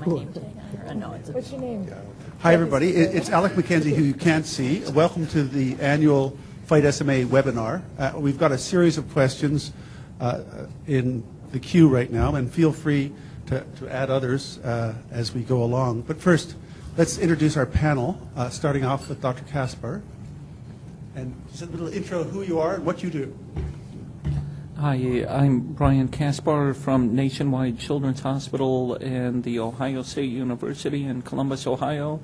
my name tag on? No, What's your name? Hi, everybody. It's Alec McKenzie, who you can't see. Welcome to the annual FightSMA webinar. We've got a series of questions in the queue right now, and feel free to add others as we go along. But first, let's introduce our panel, starting off with Dr. Kaspar. And just a little intro of who you are and what you do. Hi, I'm Brian Kaspar from Nationwide Children's Hospital and the Ohio State University in Columbus, Ohio.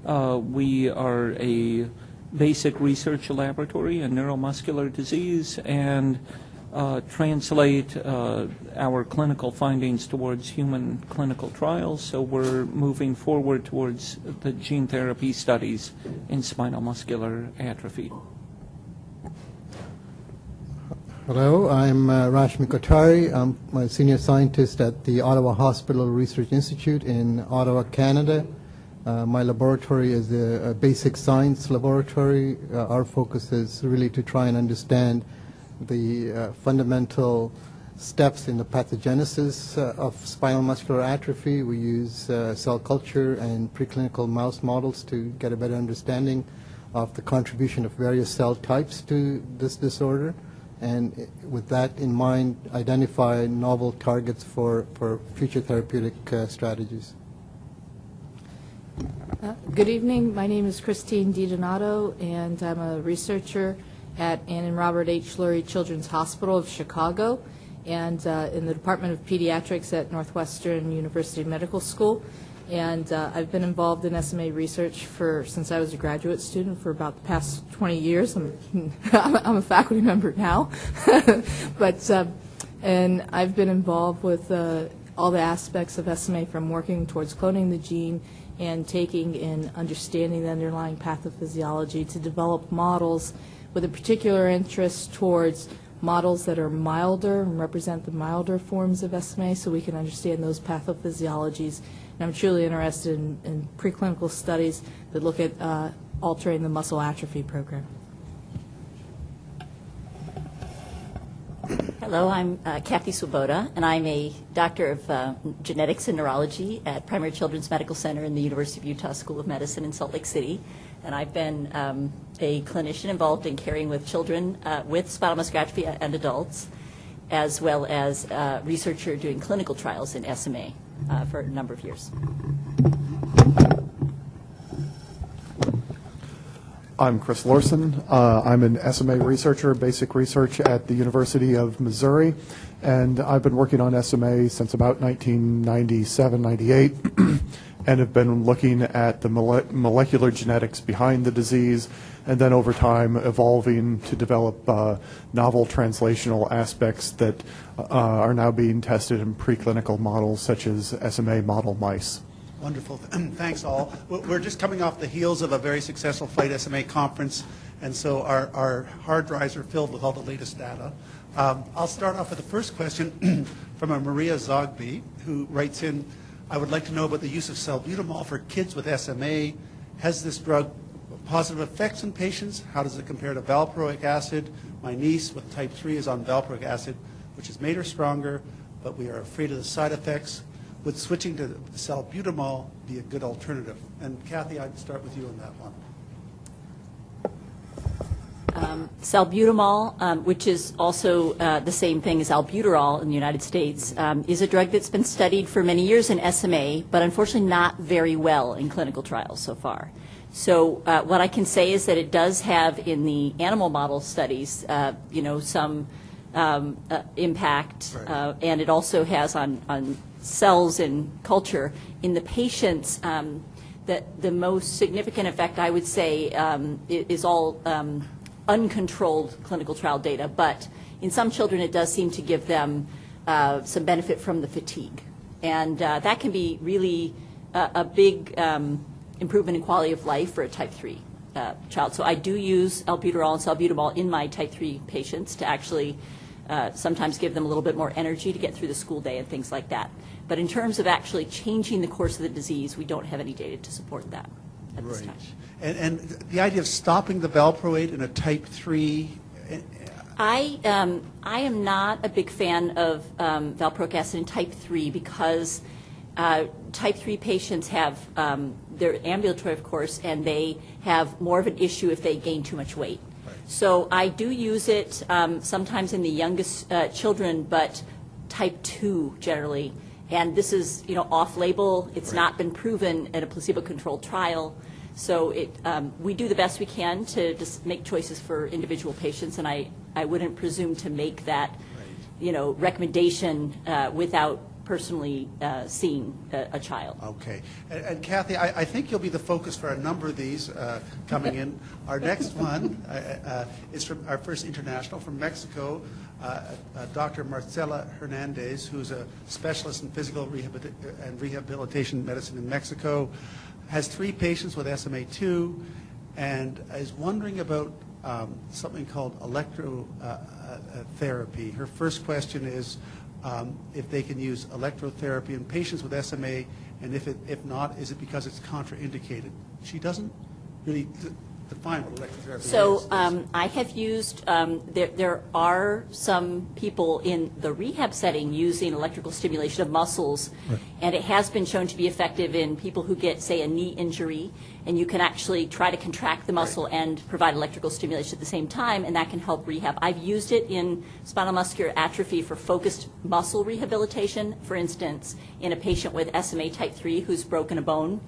We are a basic research laboratory in neuromuscular disease and translate our clinical findings towards human clinical trials. So we're moving forward towards the gene therapy studies in spinal muscular atrophy. Hello, I'm Rashmi Kothari. I'm a senior scientist at the Ottawa Hospital Research Institute in Ottawa, Canada. My laboratory is a basic science laboratory. Our focus is really to try and understand the fundamental steps in the pathogenesis of spinal muscular atrophy. We use cell culture and preclinical mouse models to get a better understanding of the contribution of various cell types to this disorder. And with that in mind, identify novel targets for future therapeutic strategies. Good evening. My name is Christine DiDonato, and I'm a researcher at Ann and Robert H. Lurie Children's Hospital of Chicago and in the Department of Pediatrics at Northwestern University Medical School. And I've been involved in SMA research since I was a graduate student for about the past 20 years. I'm a faculty member now. And I've been involved with all the aspects of SMA, from working towards cloning the gene and taking and understanding the underlying pathophysiology to develop models with a particular interest towards models that are milder and represent the milder forms of SMA, so we can understand those pathophysiologies. And I'm truly interested in preclinical studies that look at altering the muscle atrophy program. Hello, I'm Kathy Swoboda, and I'm a doctor of genetics and neurology at Primary Children's Medical Center in the University of Utah School of Medicine in Salt Lake City. And I've been a clinician involved in caring with children with spinal muscular atrophy and adults, as well as a researcher doing clinical trials in SMA for a number of years. I'm Chris Lorson. I'm an SMA researcher, basic research at the University of Missouri, and I've been working on SMA since about 1997, 98, and have been looking at the molecular genetics behind the disease, and then over time evolving to develop novel translational aspects that are now being tested in preclinical models such as SMA model mice. Wonderful. Thanks, all. We're just coming off the heels of a very successful FightSMA conference, and so our hard drives are filled with all the latest data. I'll start off with the first question from a Maria Zogby, who writes in, I would like to know about the use of salbutamol for kids with SMA. Has this drug positive effects in patients? How does it compare to valproic acid? My niece with type 3 is on valproic acid, which has made her stronger, but we are afraid of the side effects. Would switching to salbutamol be a good alternative? And Kathy, I'd start with you on that one. Salbutamol, which is also the same thing as albuterol in the United States, is a drug that's been studied for many years in SMA, but unfortunately not very well in clinical trials so far. So what I can say is that it does have in the animal model studies, some impact, Right. And it also has on cells in culture. In the patients, that the most significant effect, I would say, is all uncontrolled clinical trial data, but in some children it does seem to give them some benefit from the fatigue. And that can be really a big improvement in quality of life for a type 3 child. So I do use albuterol and salbutamol in my type 3 patients to actually sometimes give them a little bit more energy to get through the school day and things like that. But in terms of actually changing the course of the disease, we don't have any data to support that at this time. And the idea of stopping the valproate in a type 3? I am not a big fan of valproic acid in type 3 because type 3 patients have, they're ambulatory, of course, and they have more of an issue if they gain too much weight. So I do use it sometimes in the youngest children, but type 2 generally. And this is, off-label. It's not been proven in a placebo-controlled trial. So we do the best we can to just make choices for individual patients, and I wouldn't presume to make that, recommendation without personally seeing a child. Okay. And Kathy, I think you'll be the focus for a number of these coming in. Our next one is from our first international from Mexico, Dr. Marcela Hernandez, who's a specialist in physical and rehabilitation medicine in Mexico, has 3 patients with SMA2, and is wondering about something called electrotherapy. Her first question is if they can use electrotherapy in patients with SMA, and if not, is it because it's contraindicated? She doesn't really define what electrotherapy is. So I have used, there are some people in the rehab setting using electrical stimulation of muscles, and it has been shown to be effective in people who get, say, a knee injury, and you can actually try to contract the muscle and provide electrical stimulation at the same time, and that can help rehab. I've used it in spinal muscular atrophy for focused muscle rehabilitation, for instance, in a patient with SMA type 3 who's broken a bone,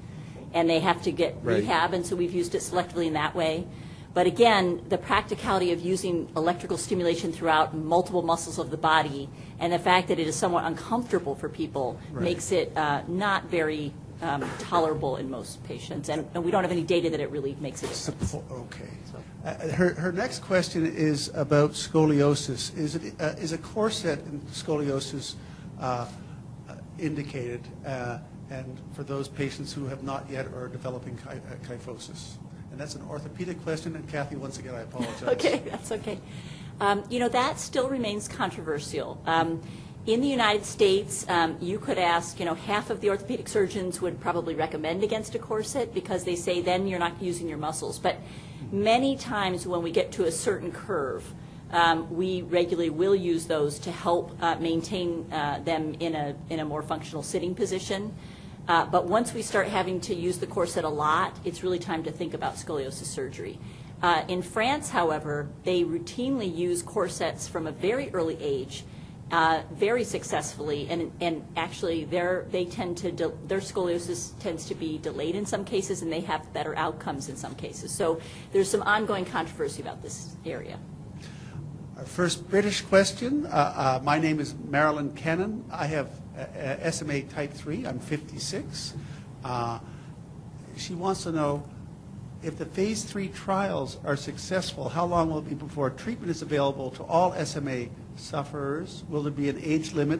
and they have to get rehab, and so we've used it selectively in that way. But again, the practicality of using electrical stimulation throughout multiple muscles of the body, and the fact that it is somewhat uncomfortable for people, makes it not very tolerable in most patients, and we don't have any data that it really makes a difference. Okay. Her next question is about scoliosis. Is a corset in scoliosis indicated? And for those patients who have not yet or are developing kyphosis? And that's an orthopedic question, and Kathy, once again, I apologize. Okay, that's okay. That still remains controversial. In the United States, you could ask, half of the orthopedic surgeons would probably recommend against a corset because they say then you're not using your muscles. But many times when we get to a certain curve, we regularly will use those to help maintain them in a more functional sitting position. But once we start having to use the corset a lot, it's really time to think about scoliosis surgery. In France, however, they routinely use corsets from a very early age, very successfully, and actually their scoliosis tends to be delayed in some cases, and they have better outcomes in some cases. So there's some ongoing controversy about this area. Our first British question. My name is Marilyn Cannon. I have SMA type 3. I'm 56. She wants to know if the phase 3 trials are successful, how long will it be before treatment is available to all SMA sufferers? Will there be an age limit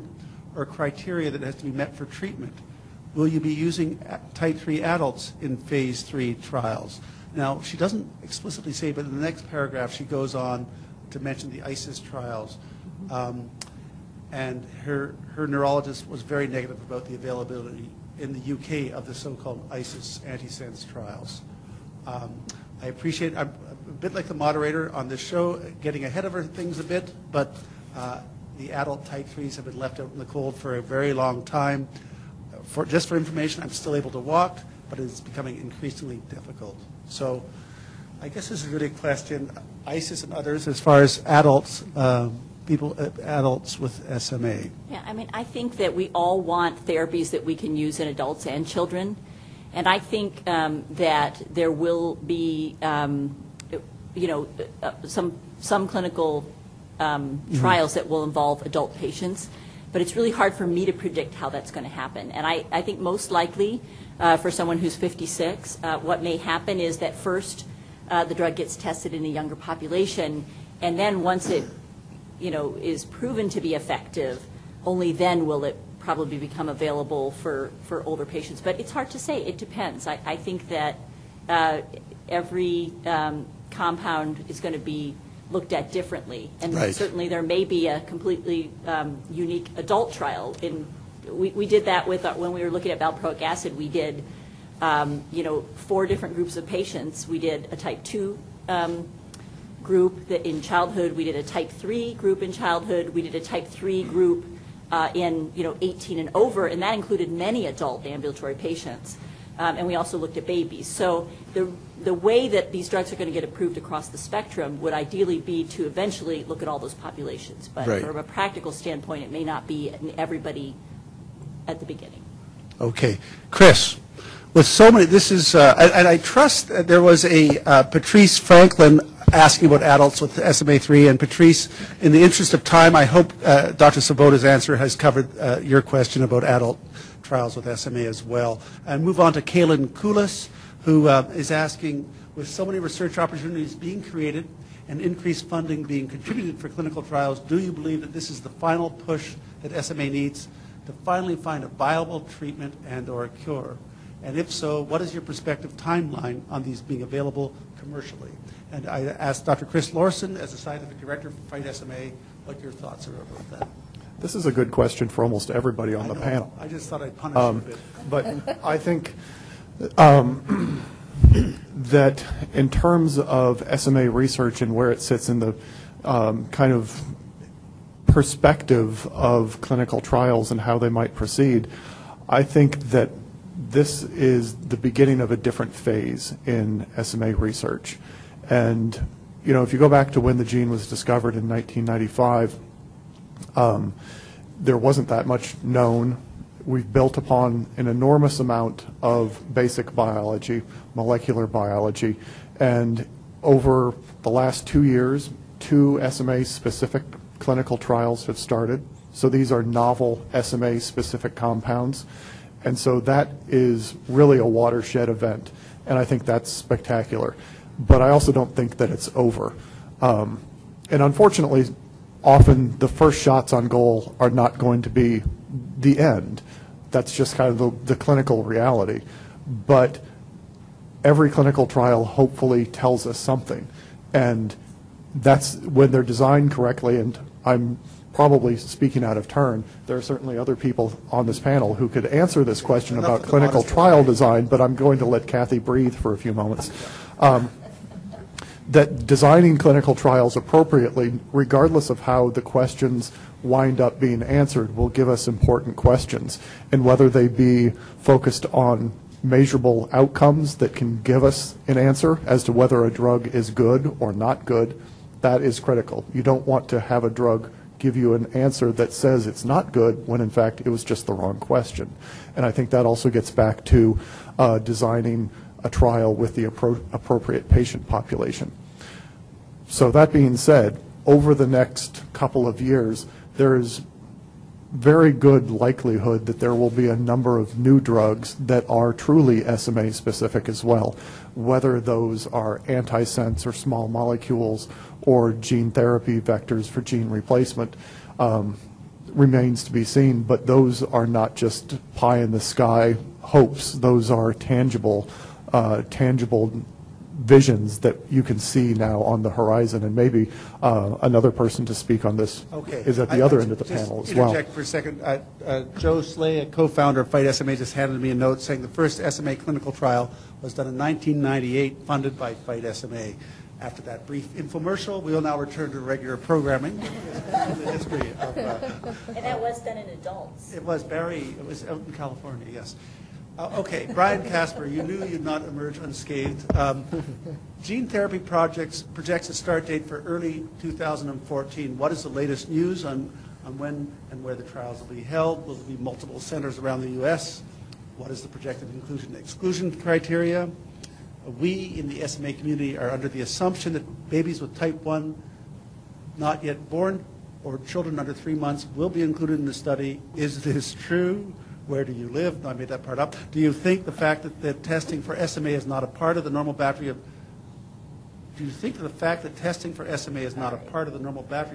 or criteria that has to be met for treatment? Will you be using type 3 adults in phase 3 trials? Now, she doesn't explicitly say, but in the next paragraph she goes on to mention the ISIS trials. And her neurologist was very negative about the availability in the UK of the so-called ISIS antisense trials. I appreciate, I'm a bit like the moderator on this show, getting ahead of her things a bit, but the adult type 3s have been left out in the cold for a very long time. Just for information, I'm still able to walk, but it's becoming increasingly difficult. So I guess this is a good question. ISIS and others, as far as adults, adults with SMA. Yeah, I mean, I think that we all want therapies that we can use in adults and children, and I think that there will be, some clinical trials that will involve adult patients, but it's really hard for me to predict how that's going to happen. And I think most likely, for someone who's 56, what may happen is that first the drug gets tested in a younger population, and then once it is proven to be effective, only then will it probably become available for older patients. But it's hard to say. It depends. I think that every compound is going to be looked at differently. And certainly there may be a completely unique adult trial. We did that with when we were looking at valproic acid. We did 4 different groups of patients. We did a type 2 group that in childhood. We did a type 3 group in childhood. We did a type 3 group in 18 and over, and that included many adult ambulatory patients. And we also looked at babies. So the way that these drugs are going to get approved across the spectrum would ideally be to eventually look at all those populations. But Right. from a practical standpoint, it may not be in everybody at the beginning. Okay. Chris, with so many, this is, and I trust that there was a Patrice Franklin asking about adults with SMA3. And Patrice, in the interest of time, I hope Dr. Svoboda's answer has covered your question about adult trials with SMA as well. And move on to Kaylin Koulis, who is asking, with so many research opportunities being created and increased funding being contributed for clinical trials, do you believe that this is the final push that SMA needs to finally find a viable treatment and or a cure? And if so, what is your prospective timeline on these being available commercially? And I asked Dr. Chris Lorson, as the scientific director for FightSMA, what your thoughts are about that. This is a good question for almost everybody on the panel. I just thought I'd punish you a bit. But I think that in terms of SMA research and where it sits in the kind of perspective of clinical trials and how they might proceed, I think that this is the beginning of a different phase in SMA research. And, if you go back to when the gene was discovered in 1995, there wasn't that much known. We've built upon an enormous amount of basic biology, molecular biology, and over the last 2 years, 2 SMA-specific clinical trials have started. So these are novel SMA-specific compounds. And so that is really a watershed event, and I think that's spectacular. But I also don't think that it's over. And unfortunately, often the first shots on goal are not going to be the end. That's just kind of the clinical reality. But every clinical trial hopefully tells us something. And that's when they're designed correctly, and I'm probably speaking out of turn. There are certainly other people on this panel who could answer this question about clinical trial design, but I'm going to let Kathy breathe for a few moments. That designing clinical trials appropriately, regardless of how the questions wind up being answered, will give us important questions. And whether they be focused on measurable outcomes that can give us an answer as to whether a drug is good or not good, that is critical. You don't want to have a drug give you an answer that says it's not good when in fact it was just the wrong question. And I think that also gets back to designing a trial with the appropriate patient population. So that being said, over the next couple of years, there is very good likelihood that there will be a number of new drugs that are truly SMA specific as well, whether those are antisense or small molecules or gene therapy vectors for gene replacement remains to be seen, but those are not just pie in the sky hopes. Those are tangible visions that you can see now on the horizon, and maybe another person to speak on this is at the other end of the panel as well. Interject for a second. Joe Slay, a co-founder of FightSMA, just handed me a note saying the first SMA clinical trial was done in 1998, funded by FightSMA. After that brief infomercial, we will now return to regular programming. The history of, And that was done in adults. it was out in California, yes. Okay, Brian Casper, you knew you'd not emerge unscathed. Gene therapy projects projects a start date for early 2014. What is the latest news on when and where the trials will be held? Will there be multiple centers around the U.S.? What is the projected inclusion and exclusion criteria? We in the SMA community are under the assumption that babies with type 1 not yet born or children under 3 months will be included in the study. Is this true? Where do you live? No, I made that part up. Do you think the fact that testing for SMA is not a part of the normal battery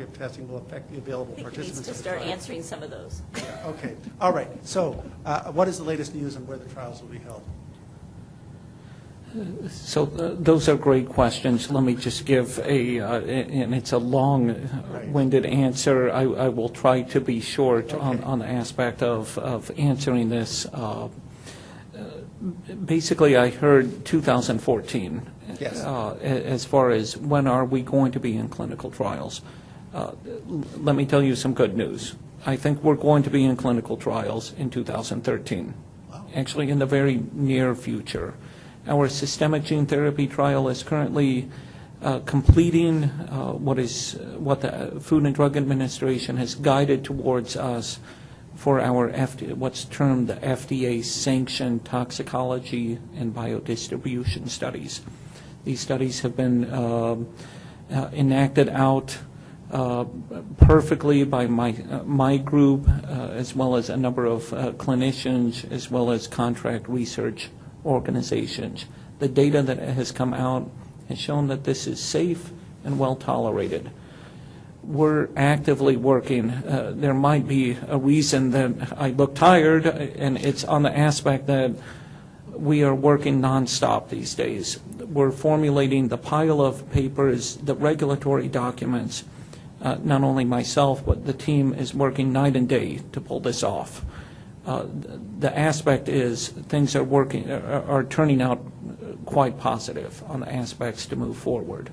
of testing will affect the available I think he participants? needs to start answering some of those. Okay. All right. So what is the latest news on where the trials will be held? So those are great questions. Let me just give and it's a long-winded answer. I will try to be short on the aspect of answering this. Basically, I heard 2014. Yes. As far as when are we going to be in clinical trials. Let me tell you some good news. I think we're going to be in clinical trials in 2013, actually in the very near future. Our systemic gene therapy trial is currently completing what the Food and Drug Administration has guided towards us for our what's termed the FDA-sanctioned toxicology and biodistribution studies. These studies have been enacted out perfectly by my group, as well as a number of clinicians, as well as contract research organizations. The data that has come out has shown that this is safe and well tolerated. We're actively working. There might be a reason that I look tired, and it's on the aspect that we are working nonstop these days. We're formulating the pile of papers, the regulatory documents. Not only myself, but the team is working night and day to pull this off. The aspect is things are turning out quite positive on the aspects to move forward.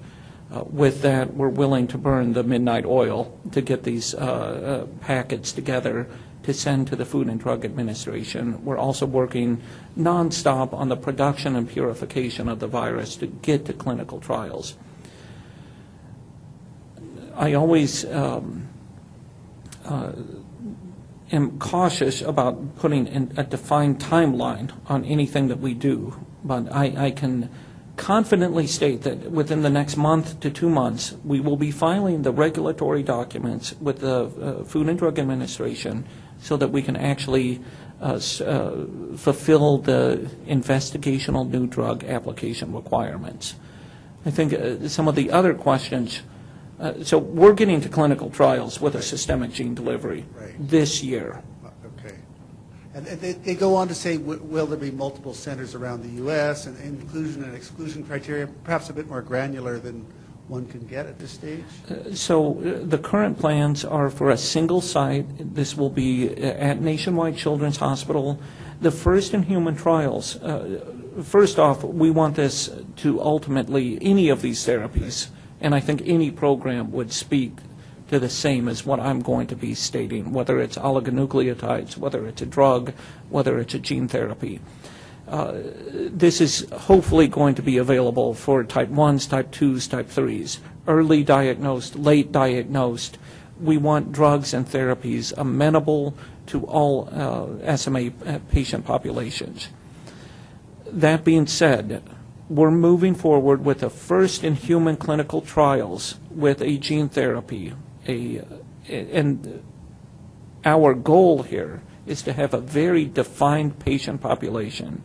With that, we're willing to burn the midnight oil to get these packets together to send to the Food and Drug Administration. We're also working nonstop on the production and purification of the virus to get to clinical trials. I always am cautious about putting a defined timeline on anything that we do, but I can confidently state that within the next month to 2 months, we will be filing the regulatory documents with the Food and Drug Administration so that we can actually fulfill the investigational new drug application requirements. I think some of the other questions, so we're getting to clinical trials with a systemic gene delivery this year. Okay. And they go on to say, will there be multiple centers around the U.S. and inclusion and exclusion criteria, perhaps a bit more granular than one can get at this stage? So the current plans are for a single site. This will be at Nationwide Children's Hospital. The first in human trials, first off, we want this to ultimately, any of these therapies, and I think any program would speak to the same as what I'm going to be stating, whether it's oligonucleotides, whether it's a drug, whether it's a gene therapy. This is hopefully going to be available for type 1s, type 2s, type 3s, early diagnosed, late diagnosed. We want drugs and therapies amenable to all SMA patient populations. That being said, we're moving forward with the first in human clinical trials with a gene therapy. And our goal here is to have a very defined patient population.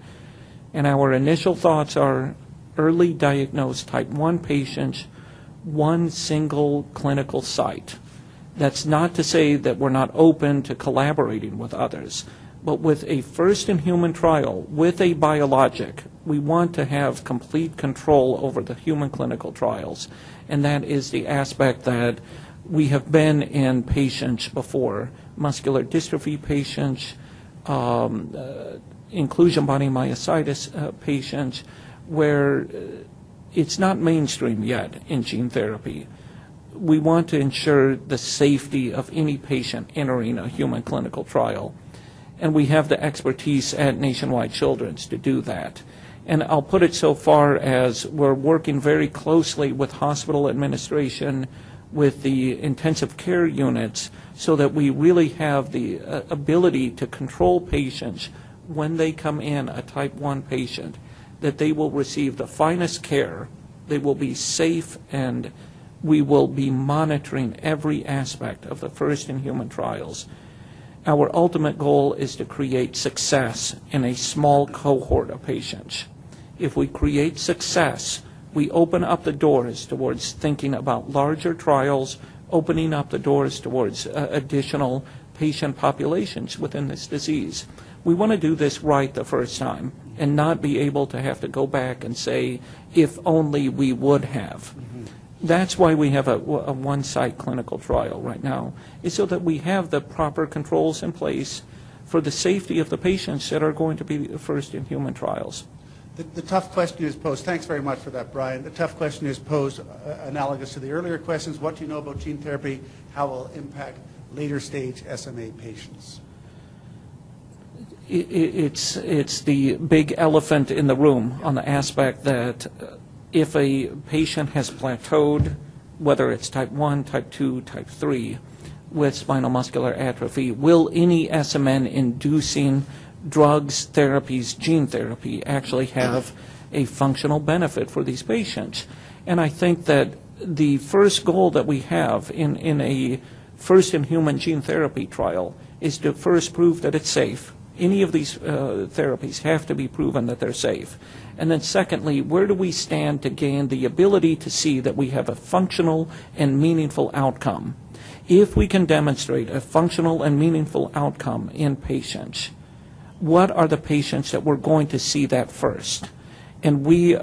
And our initial thoughts are early diagnosed type 1 patients, one single clinical site. That's not to say that we're not open to collaborating with others, but with a first in human trial, with a biologic, we want to have complete control over the human clinical trials. And that is the aspect that we have been in patients before, muscular dystrophy patients, inclusion body myositis patients, where it's not mainstream yet in gene therapy. We want to ensure the safety of any patient entering a human clinical trial. And we have the expertise at Nationwide Children's to do that. And I'll put it so far as we're working very closely with hospital administration, with the intensive care units, so that we really have the ability to control patients when they come in, a type 1 patient, that they will receive the finest care, they will be safe, and we will be monitoring every aspect of the first in human trials. Our ultimate goal is to create success in a small cohort of patients. If we create success, we open up the doors towards thinking about larger trials, opening up the doors towards additional patient populations within this disease. We want to do this right the first time and not be able to have to go back and say, if only we would have. That's why we have a one-site clinical trial right now, is so that we have the proper controls in place for the safety of the patients that are going to be first in human trials. The tough question is posed. Thanks very much for that, Brian. The tough question is posed analogous to the earlier questions. What do you know about gene therapy? How will it impact later stage SMA patients? It's the big elephant in the room on the aspect that if a patient has plateaued, whether it's type 1, type 2, type 3, with spinal muscular atrophy, will any SMN-inducing drugs, therapies, gene therapy actually have a functional benefit for these patients? And I think that the first goal that we have in a first-in-human gene therapy trial is to first prove that it's safe. Any of these therapies have to be proven that they're safe. And then secondly, where do we stand to gain the ability to see that we have a functional and meaningful outcome? If we can demonstrate a functional and meaningful outcome in patients, what are the patients that we're going to see that first? And we,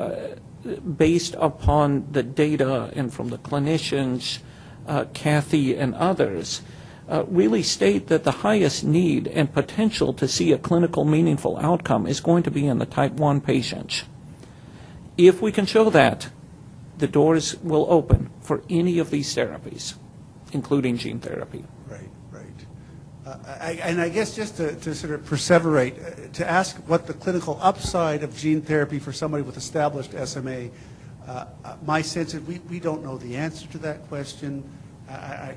based upon the data and from the clinicians, Kathy and others, really state that the highest need and potential to see a clinical meaningful outcome is going to be in the type 1 patients. If we can show that, the doors will open for any of these therapies, including gene therapy. Right, right. And I guess just to sort of perseverate, to ask what the clinical upside of gene therapy for somebody with established SMA, my sense is we don't know the answer to that question.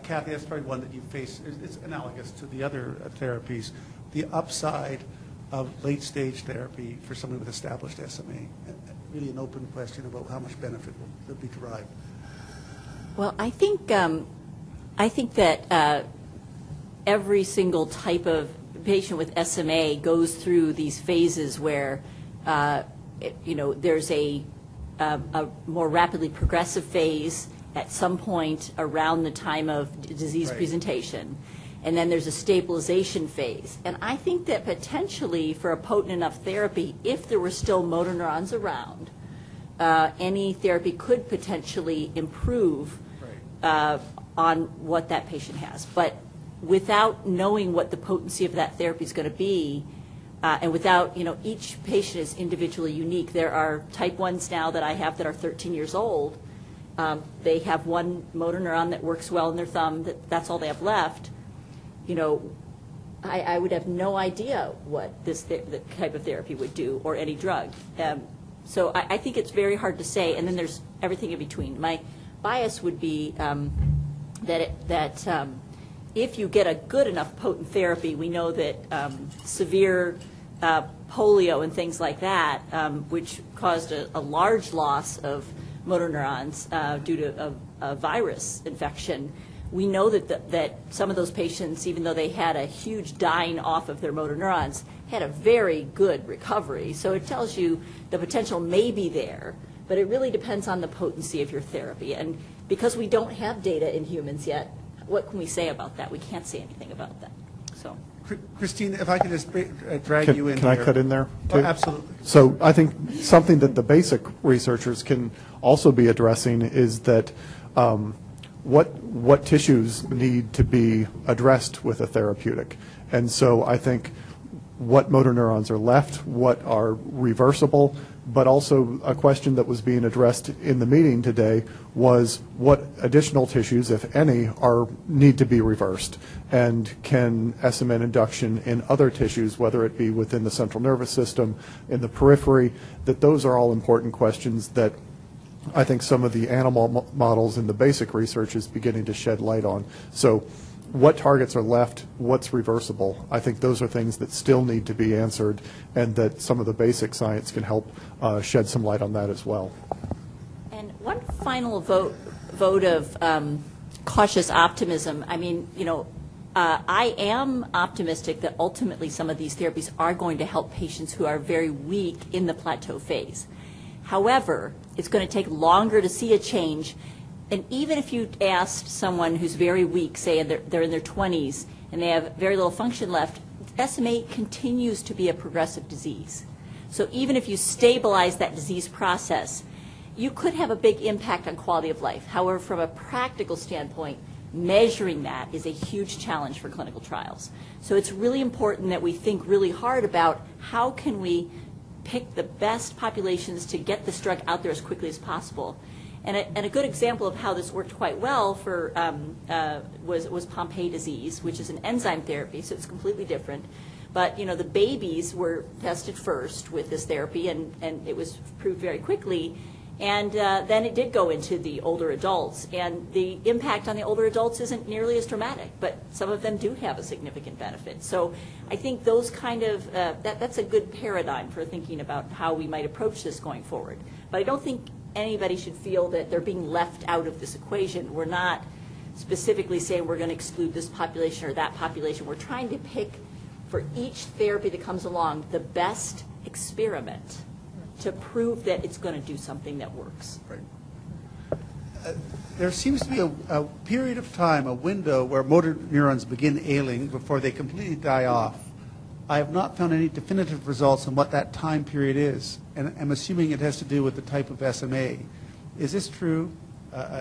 Kathy, that's probably one that you face. It's analogous to the other therapies. The upside of late-stage therapy for somebody with established SMA. Really an open question about how much benefit will be derived. Well, I think that every single type of patient with SMA goes through these phases where, there's a more rapidly progressive phase at some point around the time of disease presentation. And then there's a stabilization phase. And I think that potentially for a potent enough therapy, if there were still motor neurons around, any therapy could potentially improve on what that patient has. But without knowing what the potency of that therapy is going to be, and without, each patient is individually unique. There are type 1s now that I have that are 13 years old. They have one motor neuron that works well in their thumb. That's all they have left. I would have no idea what the type of therapy would do, or any drug. So I think it's very hard to say. And then there's everything in between. My bias would be that if you get a good enough potent therapy, we know that severe polio and things like that, which caused a large loss of motor neurons due to a virus infection, we know that some of those patients, even though they had a huge dying off of their motor neurons, had a very good recovery. So it tells you the potential may be there, but it really depends on the potency of your therapy. And because we don't have data in humans yet, what can we say about that? We can't say anything about that. So, Christine, if I could just drag you in Can I here. cut in there, too? Oh, absolutely. So I think something that the basic researchers can also be addressing is that what tissues need to be addressed with a therapeutic. And so I think what motor neurons are left, what are reversible, but also a question that was being addressed in the meeting today was what additional tissues, if any, need to be reversed, and can SMN induction in other tissues, whether it be within the central nervous system, in the periphery, that those are all important questions that I think some of the animal models in the basic research is beginning to shed light on. So what targets are left, what's reversible, I think those are things that still need to be answered, and that some of the basic science can help shed some light on that as well. and one final vote of cautious optimism. I mean, I am optimistic that ultimately some of these therapies are going to help patients who are very weak in the plateau phase. However, it's going to take longer to see a change. And even if you asked someone who's very weak, say they're in their 20s, and they have very little function left, SMA continues to be a progressive disease. So even if you stabilize that disease process, you could have a big impact on quality of life. However, from a practical standpoint, measuring that is a huge challenge for clinical trials. So it's really important that we think really hard about how can we pick the best populations to get this drug out there as quickly as possible. And a good example of how this worked quite well for was Pompe disease, which is an enzyme therapy, so it's completely different. But the babies were tested first with this therapy, and it was proved very quickly. And then it did go into the older adults, and the impact on the older adults isn't nearly as dramatic, but some of them do have a significant benefit. So I think those kind of, that's a good paradigm for thinking about how we might approach this going forward. But I don't think anybody should feel that they're being left out of this equation. We're not specifically saying we're going to exclude this population or that population. We're trying to pick, for each therapy that comes along, the best experiment to prove that it's going to do something that works. Right. There seems to be a period of time, a window, where motor neurons begin ailing before they completely die off. I have not found any definitive results on what that time period is, and I'm assuming it has to do with the type of SMA. Is this true?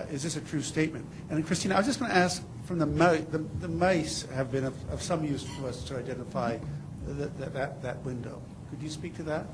Is this a true statement? And Christina, I was just going to ask, from the mice have been of some use to us to identify that window. Could you speak to that?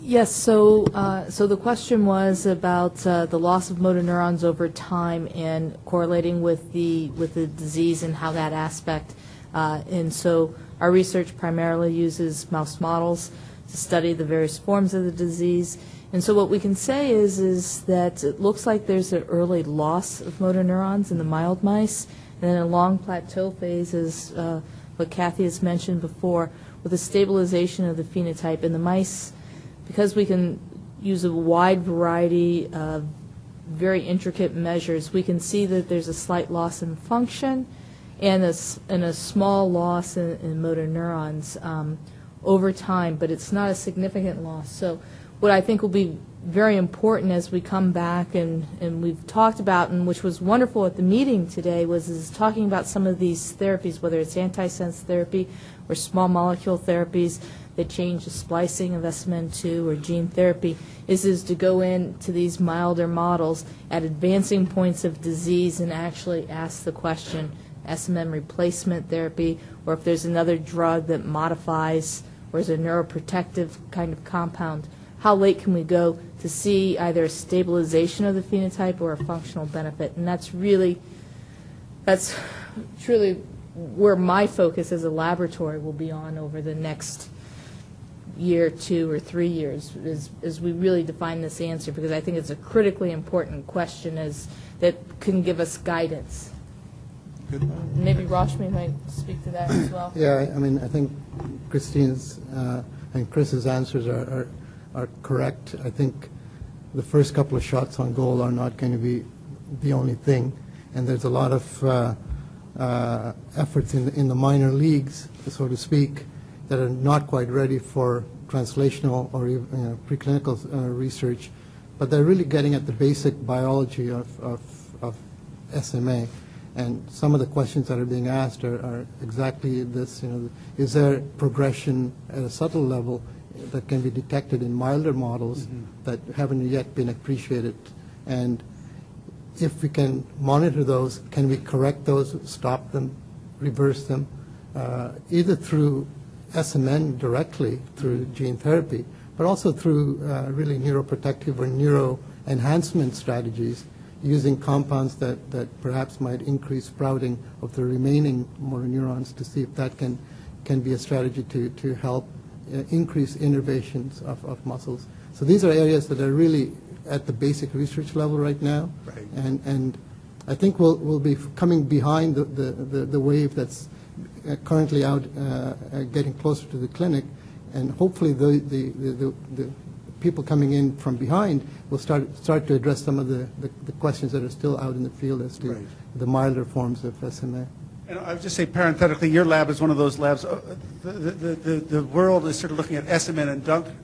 Yes, so the question was about the loss of motor neurons over time and correlating with the disease and how that aspect. And so our research primarily uses mouse models to study the various forms of the disease. And so what we can say is that it looks like there's an early loss of motor neurons in the mild mice, and then a long plateau phase, as what Kathy has mentioned before, with a stabilization of the phenotype in the mice. Because we can use a wide variety of very intricate measures, we can see that there's a slight loss in function and a small loss in motor neurons over time, but it's not a significant loss. So what I think will be very important as we come back and we've talked about, and which was wonderful at the meeting today, is talking about some of these therapies, whether it's antisense therapy or small molecule therapies that change the splicing of SMN2 or gene therapy, is to go into these milder models at advancing points of disease and actually ask the question, SMN replacement therapy, or if there's another drug that modifies or is a neuroprotective kind of compound, how late can we go to see either a stabilization of the phenotype or a functional benefit? And that's truly where my focus as a laboratory will be on over the next year, 2 or 3 years, as we really define this answer, because I think it's a critically important question that can give us guidance. Good. Maybe Rashmi might speak to that as well. Yeah, I mean, I think Christine's and Chris's answers are correct. I think the first couple of shots on goal are not going to be the only thing, and there's a lot of efforts in the minor leagues, so to speak, that are not quite ready for translational or preclinical research, but they're really getting at the basic biology of SMA. And some of the questions that are being asked are exactly this, is there progression at a subtle level that can be detected in milder models that haven't yet been appreciated? And if we can monitor those, can we correct those, stop them, reverse them, either through SMN directly, through gene therapy, but also through really neuroprotective or neuroenhancement strategies, using compounds that perhaps might increase sprouting of the remaining motor neurons, to see if that can be a strategy to help increase innervations of muscles. So these are areas that are really at the basic research level right now. Right. And I think we'll be coming behind the wave that's currently out, getting closer to the clinic, and hopefully the people coming in from behind will start to address some of the questions that are still out in the field as to the milder forms of SMA. And I would just say parenthetically, your lab is one of those labs. The world is sort of looking at SMN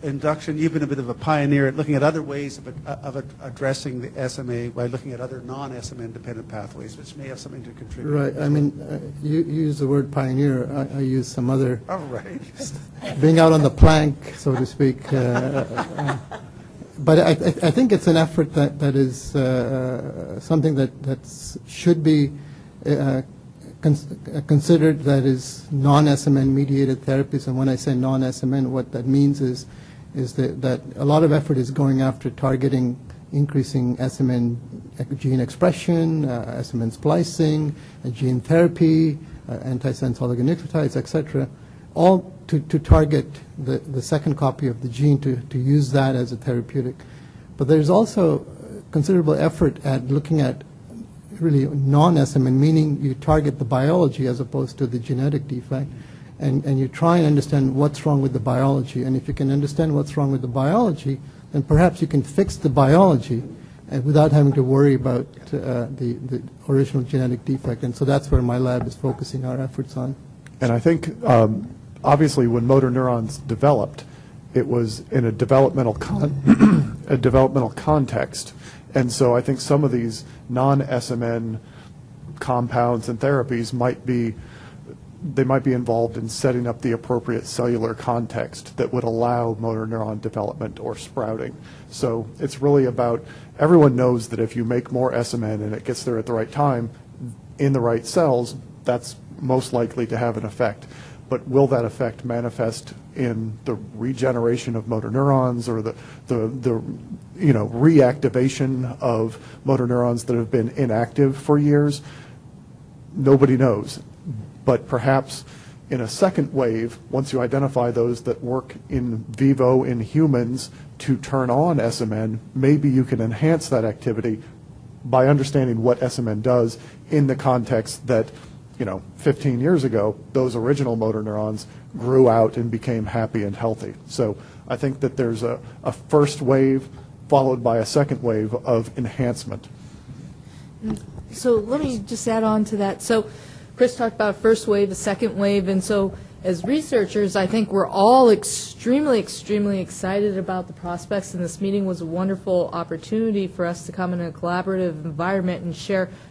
induction. You've been a bit of a pioneer at looking at other ways of addressing the SMA by looking at other non-SMN dependent pathways, which may have something to contribute. Right. I mean, you use the word pioneer. I use some other. All right. Being out on the plank, so to speak. But I think it's an effort that is something that should be considered, that is non-SMN mediated therapies. And when I say non-SMN, what that means is is that a lot of effort is going after targeting increasing SMN gene expression, SMN splicing, gene therapy, antisense oligonucleotides, etc., all to target the second copy of the gene to use that as a therapeutic. But there's also considerable effort at looking at really non-SMN, meaning you target the biology as opposed to the genetic defect, and you try and understand what's wrong with the biology. And if you can understand what's wrong with the biology, then perhaps you can fix the biology without having to worry about the original genetic defect. And so that's where my lab is focusing our efforts on. And I think, obviously, when motor neurons developed, it was in a developmental context. And so I think some of these non-SMN compounds and therapies might be involved in setting up the appropriate cellular context that would allow motor neuron development or sprouting. So it's really about, everyone knows that if you make more SMN and it gets there at the right time, in the right cells, that's most likely to have an effect. But will that effect manifest in the regeneration of motor neurons or the reactivation of motor neurons that have been inactive for years? Nobody knows. But perhaps in a second wave, once you identify those that work in vivo in humans to turn on SMN, maybe you can enhance that activity by understanding what SMN does in the context that 15 years ago, those original motor neurons grew out and became happy and healthy. So I think that there's a first wave followed by a second wave of enhancement. So let me just add on to that. So Chris talked about first wave, a second wave, and so as researchers, I think we're all extremely, extremely excited about the prospects, and this meeting was a wonderful opportunity for us to come in a collaborative environment and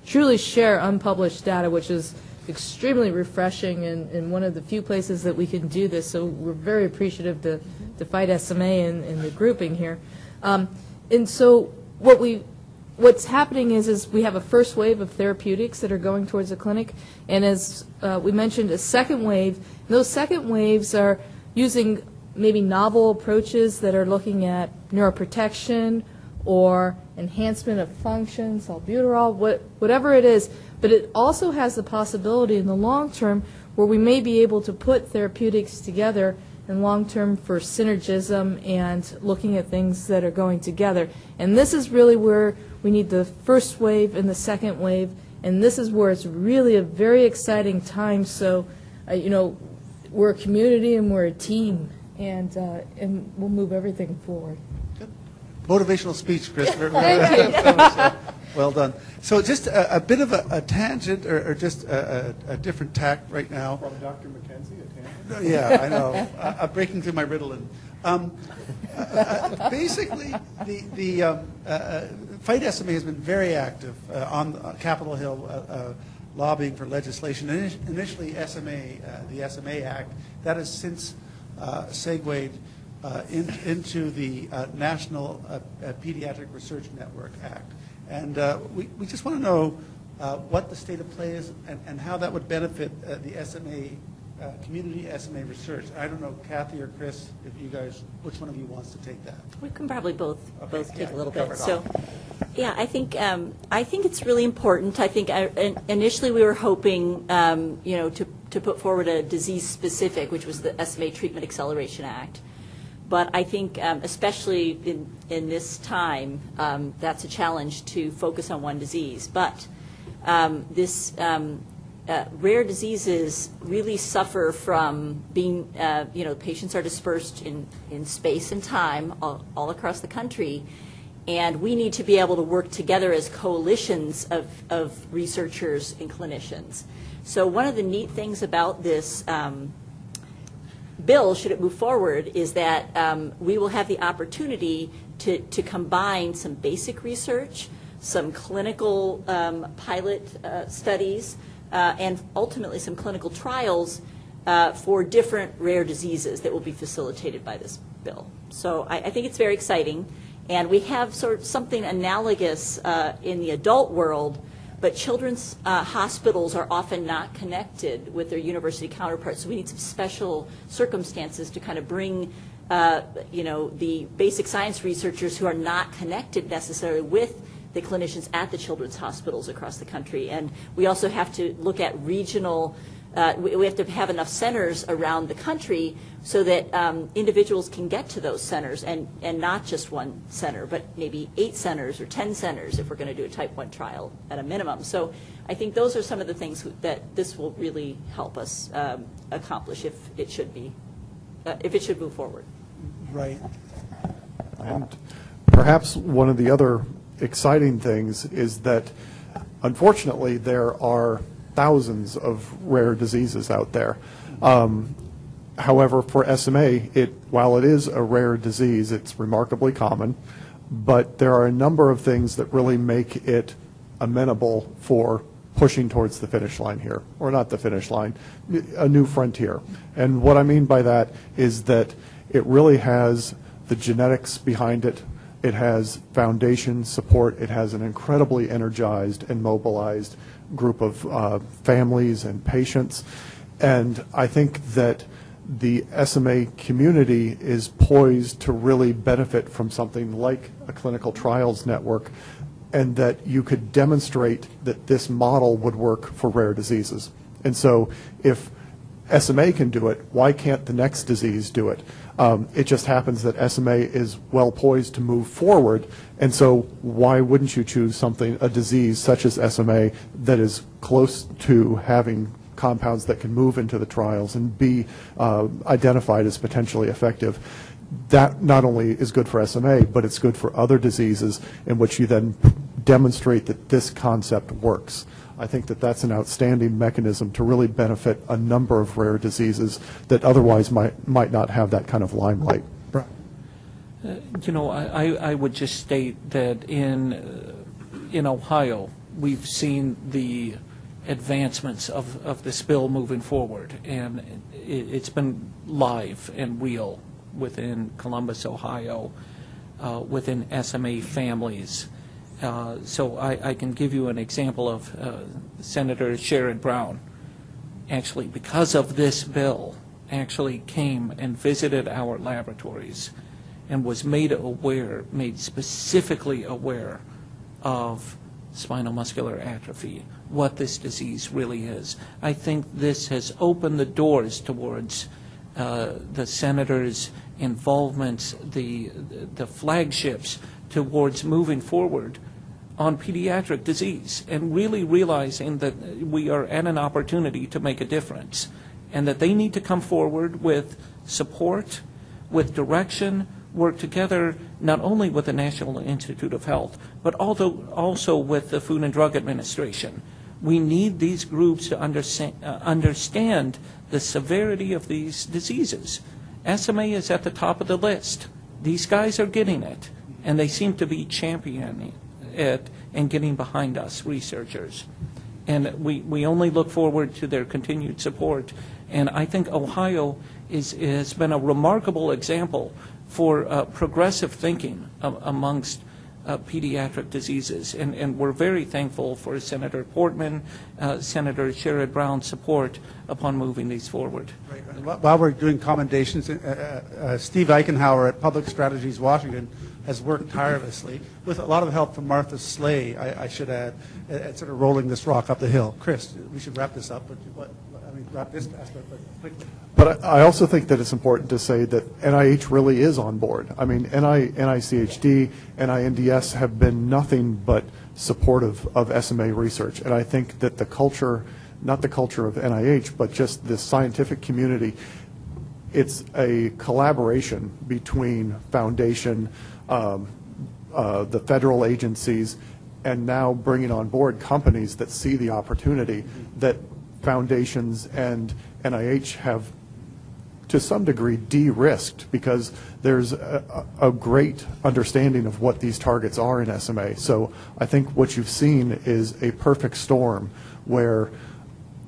truly share unpublished data, which is extremely refreshing and one of the few places that we can do this. So we're very appreciative to FightSMA and the grouping here. And so what's happening is we have a first wave of therapeutics that are going towards the clinic, and as we mentioned, a second wave. Those second waves are using maybe novel approaches that are looking at neuroprotection or enhancement of function, salbutamol, whatever it is. But it also has the possibility in the long term where we may be able to put therapeutics together in long term for synergism and looking at things that are going together. And this is really where we need the first wave and the second wave, and this is where it's really a very exciting time. So, we're a community and we're a team, and we'll move everything forward. Good. Motivational speech, Chris. Thank you. Well done. So just a bit of a tangent or just a different tack right now. From Dr. McKenzie, a tangent? Yeah, I know. I'm breaking through my Ritalin. Basically, the FightSMA has been very active on Capitol Hill lobbying for legislation. Initially, the SMA Act, that has since segued into the National Pediatric Research Network Act. And we just want to know what the state of play is and how that would benefit the SMA community, SMA research. I don't know, Kathy or Chris, if you guys, which one of you wants to take that? We can probably both take a little cover bit. it So, off. yeah, I think it's really important. I think initially we were hoping, to put forward a disease specific, which was the SMA Treatment Acceleration Act. But I think, especially in this time, that's a challenge to focus on one disease. But rare diseases really suffer from being, patients are dispersed in space and time all across the country, and we need to be able to work together as coalitions of researchers and clinicians. So one of the neat things about this bill, should it move forward, is that we will have the opportunity to combine some basic research, some clinical pilot studies, and ultimately some clinical trials for different rare diseases that will be facilitated by this bill. So I think it's very exciting. And we have sort of something analogous in the adult world, but children's hospitals are often not connected with their university counterparts. So we need some special circumstances to kind of bring the basic science researchers who are not connected necessarily with the clinicians at the children's hospitals across the country. And we also have to look at regional, we have to have enough centers around the country so that individuals can get to those centers, and not just one center, but maybe 8 centers or 10 centers if we're going to do a type 1 trial at a minimum. So I think those are some of the things that this will really help us accomplish if it should move forward. Right. And perhaps one of the other exciting things is that, unfortunately, there are thousands of rare diseases out there. However, for SMA, while it is a rare disease, it's remarkably common, but there are a number of things that really make it amenable for pushing towards the finish line here, or not the finish line, a new frontier. And what I mean by that is that it really has the genetics behind it. It has foundation support. It has an incredibly energized and mobilized group of families and patients. And I think that the SMA community is poised to really benefit from something like a clinical trials network, and that you could demonstrate that this model would work for rare diseases. And so if SMA can do it, why can't the next disease do it? It just happens that SMA is well poised to move forward, and so why wouldn't you choose a disease such as SMA that is close to having compounds that can move into the trials and be identified as potentially effective? That not only is good for SMA, but it's good for other diseases in which you then demonstrate that this concept works. I think that that's an outstanding mechanism to really benefit a number of rare diseases that otherwise might not have that kind of limelight. I would just state that in Ohio, we've seen the advancements of this bill moving forward, and it's been live and real within Columbus, Ohio, within SMA families. So I can give you an example of Senator Sherrod Brown, actually, because of this bill, actually came and visited our laboratories and was made specifically aware of spinal muscular atrophy, what this disease really is. I think this has opened the doors towards the senator's involvement, the flagships towards moving forward on pediatric disease, and really realizing that we are at an opportunity to make a difference, and that they need to come forward with support, with direction, work together not only with the National Institute of Health, but also with the Food and Drug Administration. We need these groups to understand the severity of these diseases. SMA is at the top of the list. These guys are getting it, and they seem to be championing it and getting behind us researchers. And we only look forward to their continued support. And I think Ohio has been a remarkable example for progressive thinking amongst pediatric diseases. And we're very thankful for Senator Portman, Senator Sherrod Brown's support upon moving these forward. Right. While we're doing commendations, Steve Eichenhauer at Public Strategies Washington has worked tirelessly, with a lot of help from Martha Slay, I should add, at sort of rolling this rock up the hill. Chris, we should wrap this up, but wrap this aspect, but quickly. But I also think that it's important to say that NIH really is on board. I mean, NICHD, NINDS have been nothing but supportive of SMA research. And I think that the culture, not the culture of NIH, but just the scientific community, it's a collaboration between foundation, the federal agencies, and now bringing on board companies that see the opportunity that foundations and NIH have to some degree de-risked, because there's a great understanding of what these targets are in SMA. So I think what you've seen is a perfect storm where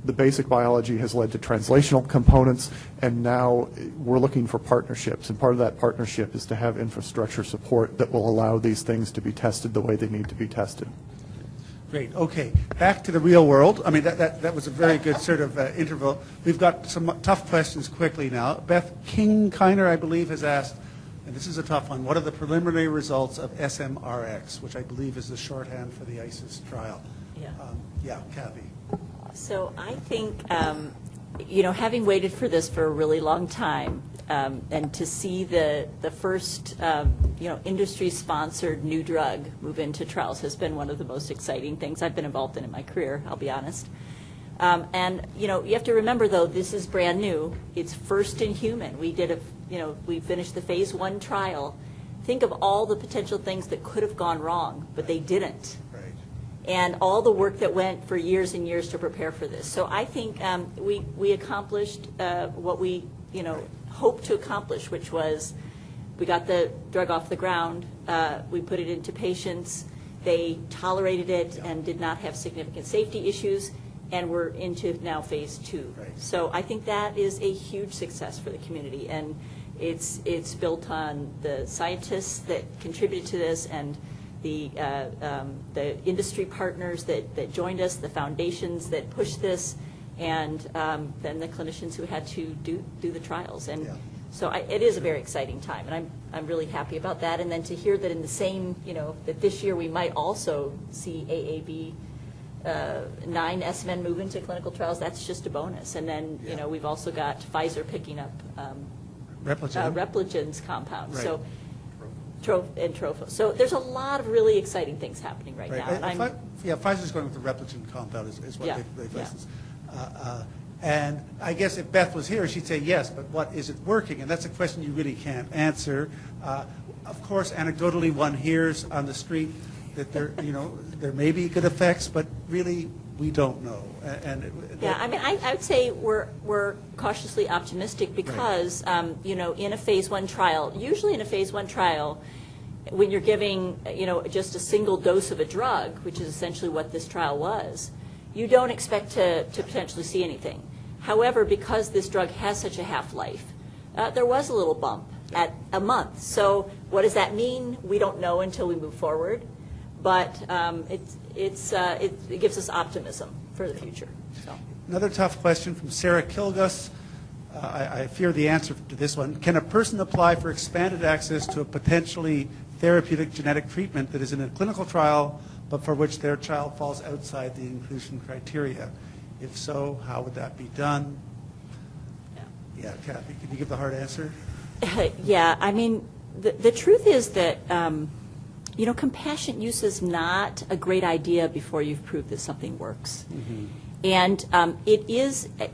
the basic biology has led to translational components, and now we're looking for partnerships, and part of that partnership is to have infrastructure support that will allow these things to be tested the way they need to be tested. Great. Okay. Back to the real world. I mean, that was a very good sort of interval. We've got some tough questions quickly now. Beth King-Kiner, I believe, has asked, and this is a tough one, what are the preliminary results of SMRX, which I believe is the shorthand for the ISIS trial? Yeah. Kathy. So I think, having waited for this for a really long time, and to see the first, industry-sponsored new drug move into trials has been one of the most exciting things I've been involved in my career, I'll be honest. And, you have to remember, though, this is brand new. It's first in human. We finished the phase 1 trial. Think of all the potential things that could have gone wrong, but they didn't. And all the work that went for years and years to prepare for this. So I think we accomplished what we hoped to accomplish, which was we got the drug off the ground, we put it into patients, they tolerated it and did not have significant safety issues, and we're into now phase 2. So I think that is a huge success for the community, and it's built on the scientists that contributed to this and the industry partners that joined us, the foundations that pushed this, and then the clinicians who had to do the trials. And so it is a very exciting time, and I'm really happy about that. And then to hear that in the same, that this year we might also see AAV 9 SMN move into clinical trials, that's just a bonus. And then, we've also got Pfizer picking up Repligen's compound. So. And Tropho. So there's a lot of really exciting things happening right now. And Pfizer's going with the Repligen compound is what they've licensed. And I guess if Beth was here, she'd say yes, but what is it working? And that's a question you really can't answer. Of course, anecdotally, one hears on the street that there may be good effects, but really we don't know. I would say we're cautiously optimistic because in a phase 1 trial, usually in a phase 1 trial, when you're giving just a single dose of a drug, which is essentially what this trial was, you don't expect to potentially see anything. However, because this drug has such a half-life, there was a little bump at a month. So what does that mean? We don't know until we move forward, but it gives us optimism for the future. So. Another tough question from Sarah Kilgus. I fear the answer to this one. Can a person apply for expanded access to a potentially therapeutic genetic treatment that is in a clinical trial, but for which their child falls outside the inclusion criteria? If so, how would that be done? Yeah, Kathy, can you give the hard answer? The truth is that compassionate use is not a great idea before you've proved that something works. Mm-hmm. And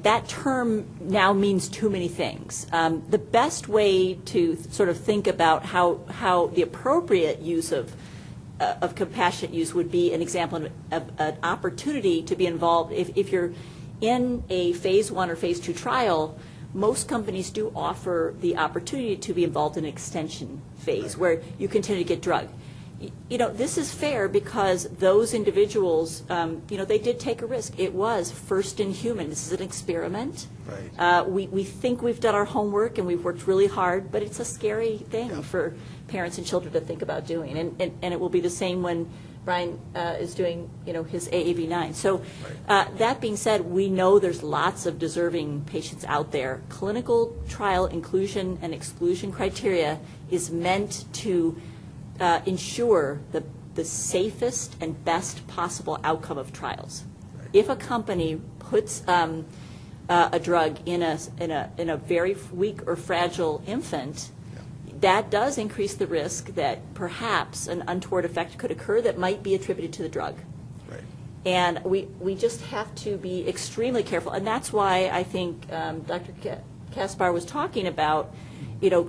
that term now means too many things. The best way to sort of think about how the appropriate use of compassionate use would be an example of an opportunity to be involved. If you're in a phase 1 or phase 2 trial, most companies do offer the opportunity to be involved in an extension phase where you continue to get drug. This is fair because those individuals, they did take a risk. It was first in human. This is an experiment. Right. We think we've done our homework and we've worked really hard, but it's a scary thing for parents and children to think about doing. And it will be the same when Brian is doing, his AAV9. So that being said, we know there's lots of deserving patients out there. Clinical trial inclusion and exclusion criteria is meant to ensure the safest and best possible outcome of trials. Right. If a company puts a drug in a very weak or fragile infant, that does increase the risk that perhaps an untoward effect could occur that might be attributed to the drug. Right. And we just have to be extremely careful, and that's why I think Dr. Kaspar was talking about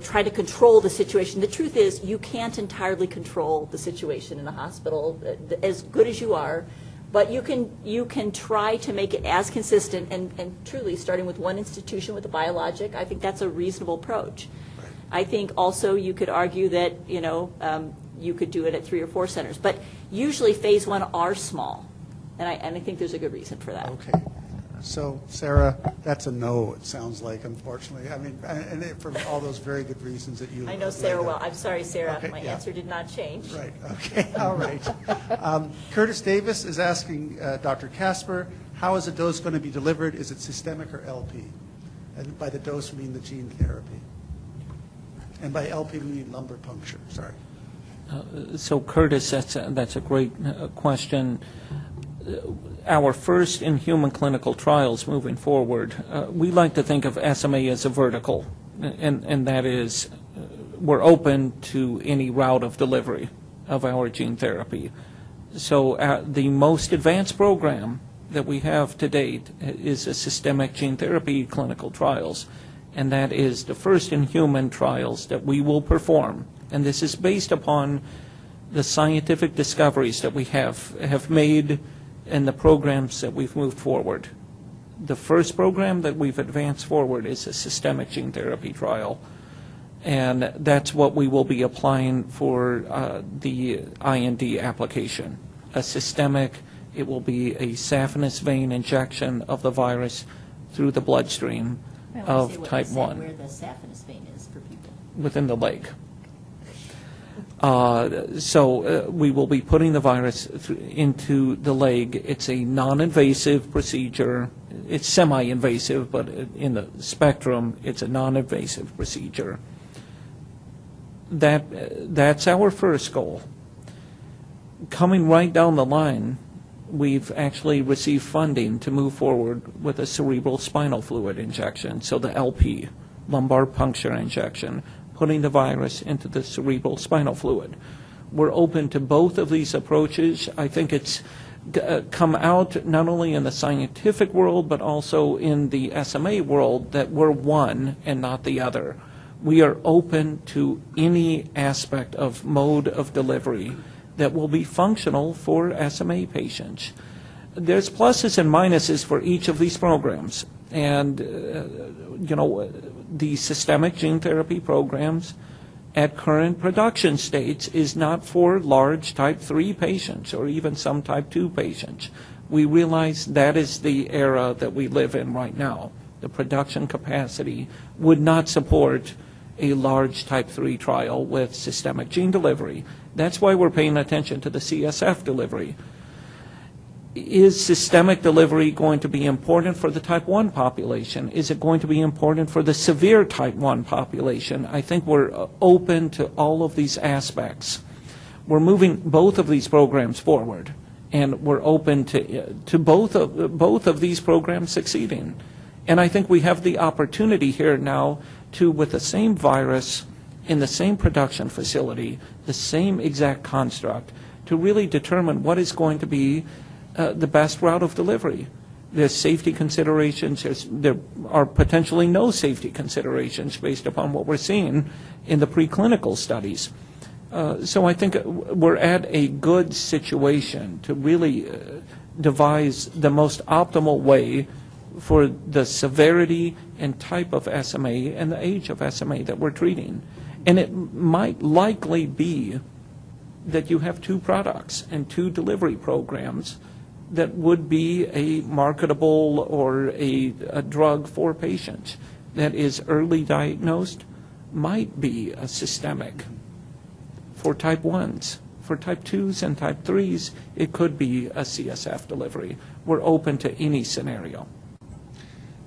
try to control the situation. The truth is you can't entirely control the situation in a hospital as good as you are, but you can try to make it as consistent and truly starting with one institution with a biologic. I think that's a reasonable approach. Right. I think also you could argue that you could do it at 3 or 4 centers, but usually phase 1 are small, and I think there's a good reason for that. Okay. So, Sarah, that's a no, it sounds like, unfortunately. I mean, and for all those very good reasons that you... I know Sarah well. I'm sorry, Sarah. Okay, My yeah. answer did not change. Right, okay, all right. Curtis Davis is asking Dr. Casper, how is the dose going to be delivered? Is it systemic or LP? And by the dose, we mean the gene therapy. And by LP, we mean lumbar puncture, sorry. So Curtis, that's a great question. Our first in-human clinical trials moving forward, we like to think of SMA as a vertical, and that is we're open to any route of delivery of our gene therapy. So the most advanced program that we have to date is a systemic gene therapy clinical trials, and that is the first in-human trials that we will perform. And this is based upon the scientific discoveries that we have made in the programs that we've moved forward. The first program that we've advanced forward is a systemic gene therapy trial, and that's what we will be applying for the IND application. A systemic, it will be a saphenous vein injection of the virus through the bloodstream of type 1. Where the saphenous vein is for people. Within the leg. So we will be putting the virus into the leg. It's a non-invasive procedure. It's semi-invasive, but in the spectrum, it's a non-invasive procedure. That's our first goal. Coming right down the line, we've actually received funding to move forward with a cerebral spinal fluid injection, so the LP, lumbar puncture injection, putting the virus into the cerebral spinal fluid. We're open to both of these approaches. I think it's come out not only in the scientific world, but also in the SMA world, that we're one and not the other. We are open to any aspect of mode of delivery that will be functional for SMA patients. There's pluses and minuses for each of these programs. And, the systemic gene therapy programs at current production states is not for large type 3 patients or even some type 2 patients. We realize that is the era that we live in right now. The production capacity would not support a large type 3 trial with systemic gene delivery. That's why we're paying attention to the CSF delivery. Is systemic delivery going to be important for the type 1 population? Is it going to be important for the severe type 1 population? I think we're open to all of these aspects. We're moving both of these programs forward, and we're open to both of these programs succeeding. And I think we have the opportunity here now to, with the same virus in the same production facility, the same exact construct, to really determine what is going to be the best route of delivery. There's safety considerations. There are potentially no safety considerations based upon what we're seeing in the preclinical studies. So I think we're at a good situation to really devise the most optimal way for the severity and type of SMA and the age of SMA that we're treating. And it might likely be that you have 2 products and 2 delivery programs that would be a marketable or a drug for patients that is early diagnosed, might be a systemic for type 1s. For type 2s and type 3s, it could be a CSF delivery. We're open to any scenario.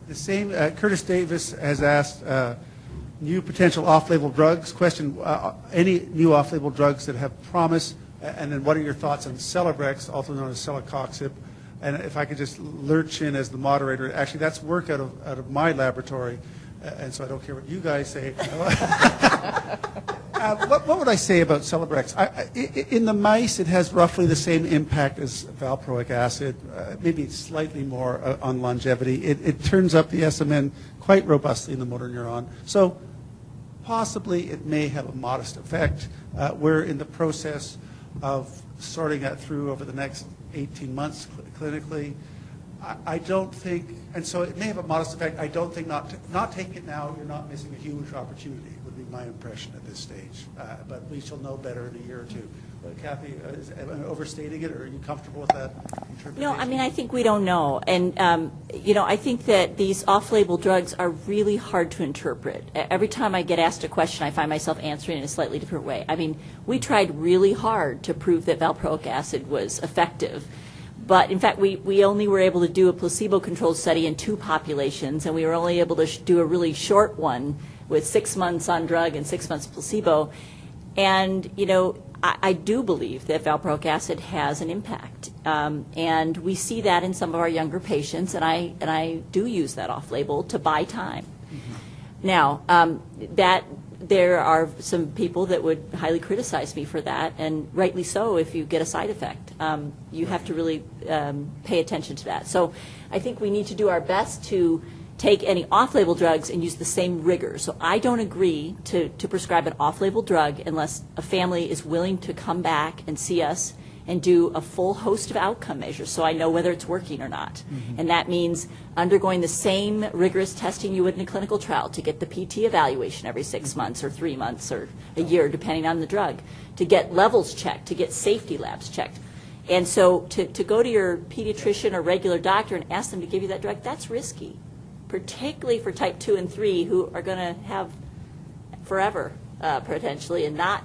The same, Curtis Davis has asked new potential off-label drugs. Question, any new off-label drugs that have promise? And then what are your thoughts on Celebrex, also known as celecoxib? And if I could just lurch in as the moderator, actually that's work out of my laboratory, and so I don't care what you guys say. What would I say about Celebrex? In the mice, it has roughly the same impact as valproic acid, maybe slightly more on longevity. It turns up the SMN quite robustly in the motor neuron. So possibly it may have a modest effect. We're in the process of sorting that through over the next 18 months clinically. I don't think, and so it may have a modest effect. I don't think not taking it now, you're not missing a huge opportunity, would be my impression at this stage. But we shall know better in a year or two. Kathy, am I overstating it, or are you comfortable with that interpretation? No, I mean, I think we don't know. And, I think that these off-label drugs are really hard to interpret. Every time I get asked a question, I find myself answering in a slightly different way. I mean, we tried really hard to prove that valproic acid was effective. But, in fact, we only were able to do a placebo-controlled study in 2 populations, and we were only able to do a really short one with 6 months on drug and 6 months placebo. And, I do believe that valproic acid has an impact, and we see that in some of our younger patients, and I do use that off-label to buy time. Mm-hmm. Now, that there are some people that would highly criticize me for that, and rightly so. If you get a side effect, you have to really pay attention to that. So I think we need to do our best to take any off-label drugs and use the same rigor. So I don't agree to prescribe an off-label drug unless a family is willing to come back and see us and do a full host of outcome measures so I know whether it's working or not. Mm-hmm. And that means undergoing the same rigorous testing you would in a clinical trial to get the PT evaluation every 6 months or 3 months or a year, depending on the drug, to get levels checked, to get safety labs checked. And so to go to your pediatrician or regular doctor and ask them to give you that drug, that's risky, particularly for type 2 and 3 who are going to have forever potentially and not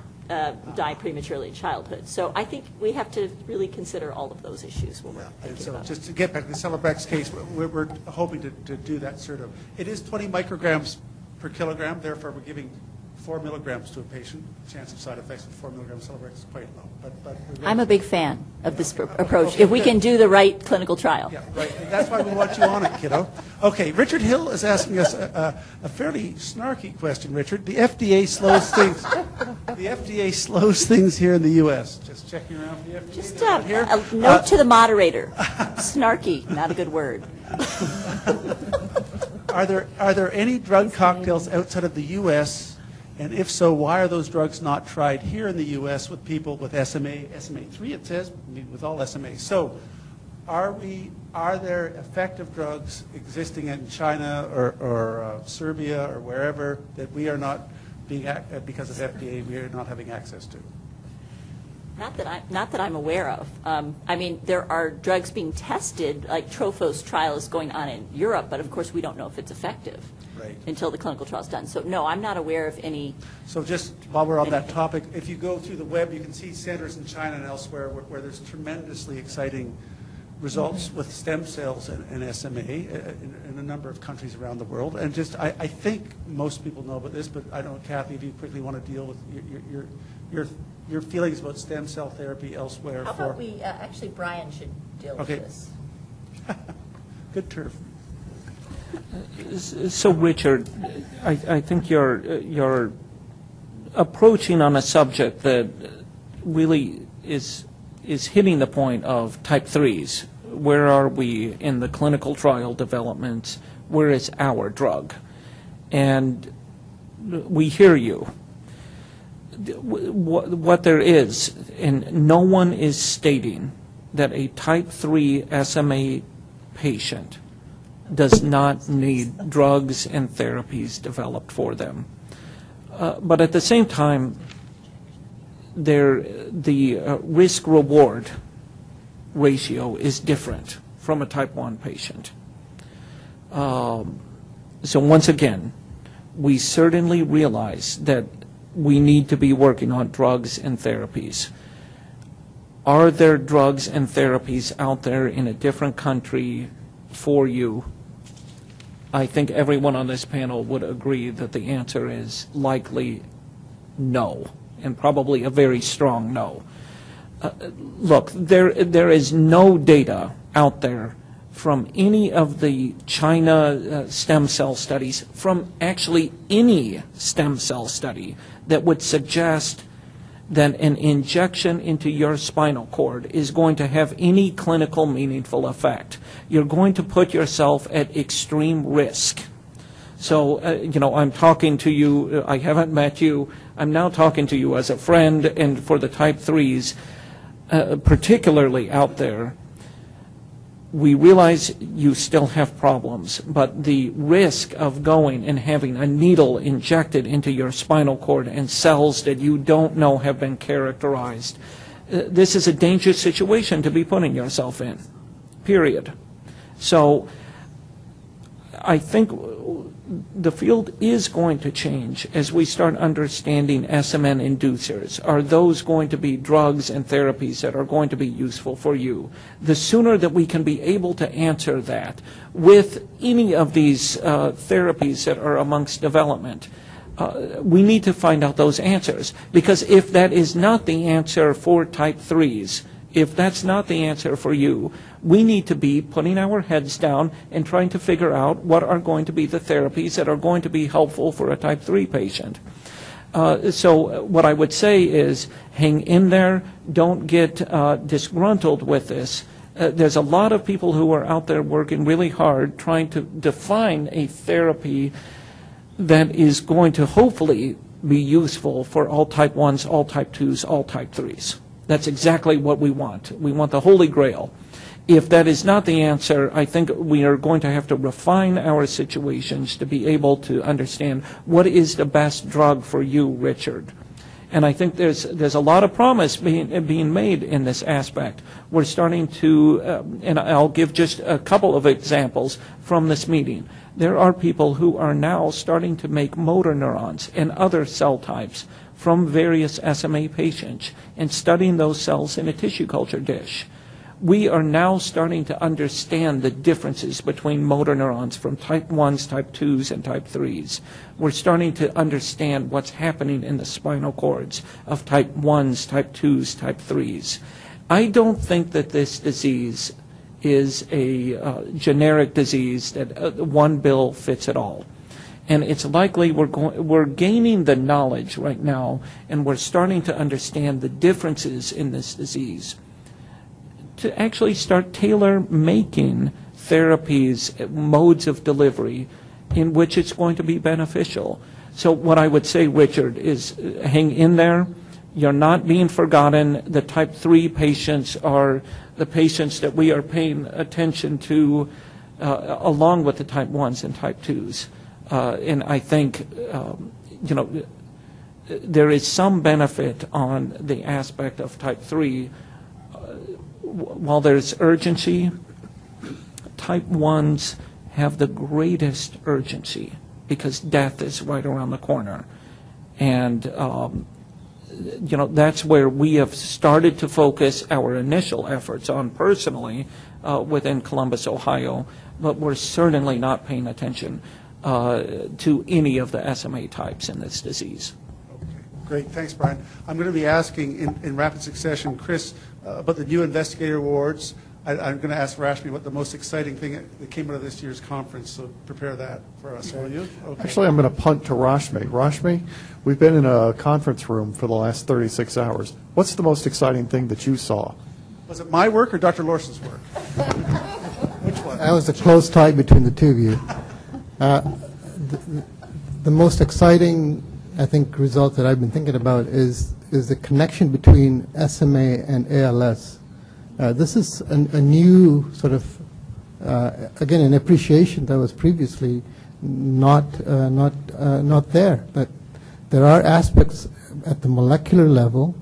die prematurely in childhood. So I think we have to really consider all of those issues when we're thinking about it. Just to get back to the Celebrex case, we're hoping to do that sort of, it is 20 micrograms per kilogram, therefore we're giving 4 milligrams to a patient. Chance of side effects with 4 milligrams Celebrex is quite low. But I'm a big fan of this approach, if we can do the right clinical trial. Yeah, right. And that's why we want you on it, kiddo. Okay, Richard Hill is asking us a fairly snarky question, Richard. The FDA slows things. The FDA slows things here in the U.S. Just checking around for the FDA. Just a note to the moderator. Snarky, not a good word. Are there any drug cocktails outside of the U.S., and if so, why are those drugs not tried here in the U.S. with people with SMA, SMA3 it says, with all SMAs? So are there effective drugs existing in China or Serbia or wherever that we are not being, because of FDA, we are not having access to? Not that I'm aware of. I mean, there are drugs being tested, like Trophos trial is going on in Europe, but of course we don't know if it's effective until the clinical trial is done. So no, I'm not aware of any. So just while we're on that topic, if you go through the web, you can see centers in China and elsewhere where there's tremendously exciting results with stem cells and SMA in a number of countries around the world. And just, I think most people know about this, but I don't know, Kathy, if you quickly want to deal with your feelings about stem cell therapy elsewhere. How about we, actually Brian should deal with this. Good turf. So Richard, I think you're approaching on a subject that really is hitting the point of type 3s. Where are we in the clinical trial development? Where is our drug? And we hear you. What there is, and no one is stating that a type 3 SMA patient does not need drugs and therapies developed for them. But at the same time, the risk-reward ratio is different from a type 1 patient. So once again, we certainly realize that we need to be working on drugs and therapies. Are there drugs and therapies out there in a different country for you? I think everyone on this panel would agree that the answer is likely no, and probably a very strong no. Look, there is no data out there from any of the China stem cell studies, from actually any stem cell study, that would suggest that an injection into your spinal cord is going to have any clinical meaningful effect. You're going to put yourself at extreme risk. So, I'm talking to you, I haven't met you, I'm now talking to you as a friend, and for the type 3s, particularly out there, we realize you still have problems, but the risk of going and having a needle injected into your spinal cord and cells that you don't know have been characterized, this is a dangerous situation to be putting yourself in, period. So I think the field is going to change as we start understanding SMN inducers. Are those going to be drugs and therapies that are going to be useful for you? The sooner that we can be able to answer that with any of these therapies that are amongst development, we need to find out those answers. Because if that is not the answer for type 3s, if that's not the answer for you, we need to be putting our heads down and trying to figure out what are going to be the therapies that are going to be helpful for a type 3 patient. So what I would say is hang in there. Don't get disgruntled with this. There's a lot of people who are out there working really hard trying to define a therapy that is going to hopefully be useful for all type 1s, all type 2s, all type 3s. That's exactly what we want. We want the Holy Grail. If that is not the answer, I think we are going to have to refine our situations to be able to understand what is the best drug for you, Richard. And I think there's a lot of promise being made in this aspect. We're starting to, and I'll give just a couple of examples from this meeting. There are people who are now starting to make motor neurons and other cell types from various SMA patients and studying those cells in a tissue culture dish. We are now starting to understand the differences between motor neurons from type 1s, type 2s, and type 3s. We're starting to understand what's happening in the spinal cords of type 1s, type 2s, type 3s. I don't think that this disease is a generic disease that one bill fits it all. And it's likely we're gaining the knowledge right now, and we're starting to understand the differences in this disease to actually start tailor-making therapies, modes of delivery in which it's going to be beneficial. So what I would say, Richard, is hang in there. You're not being forgotten. The type 3 patients are the patients that we are paying attention to along with the type 1s and type 2s. And I think, there is some benefit on the aspect of type 3. While there's urgency, type 1s have the greatest urgency because death is right around the corner. And, that's where we have started to focus our initial efforts on personally within Columbus, Ohio, but we're certainly not paying attention to any of the SMA types in this disease. Okay, great. Thanks, Brian. I'm going to be asking in rapid succession, Chris, about the new investigator awards. I'm going to ask Rashmi what the most exciting thing that came out of this year's conference, so prepare that for us, will you? Okay. Actually, I'm going to punt to Rashmi. Rashmi, we've been in a conference room for the last 36 hours. What's the most exciting thing that you saw? Was it my work or Dr. Lawson's work? Which one? That was a close tie between the two of you. The most exciting, I think, result that I've been thinking about is the connection between SMA and ALS. This is a new sort of, again, an appreciation that was previously not there. That there are aspects at the molecular level,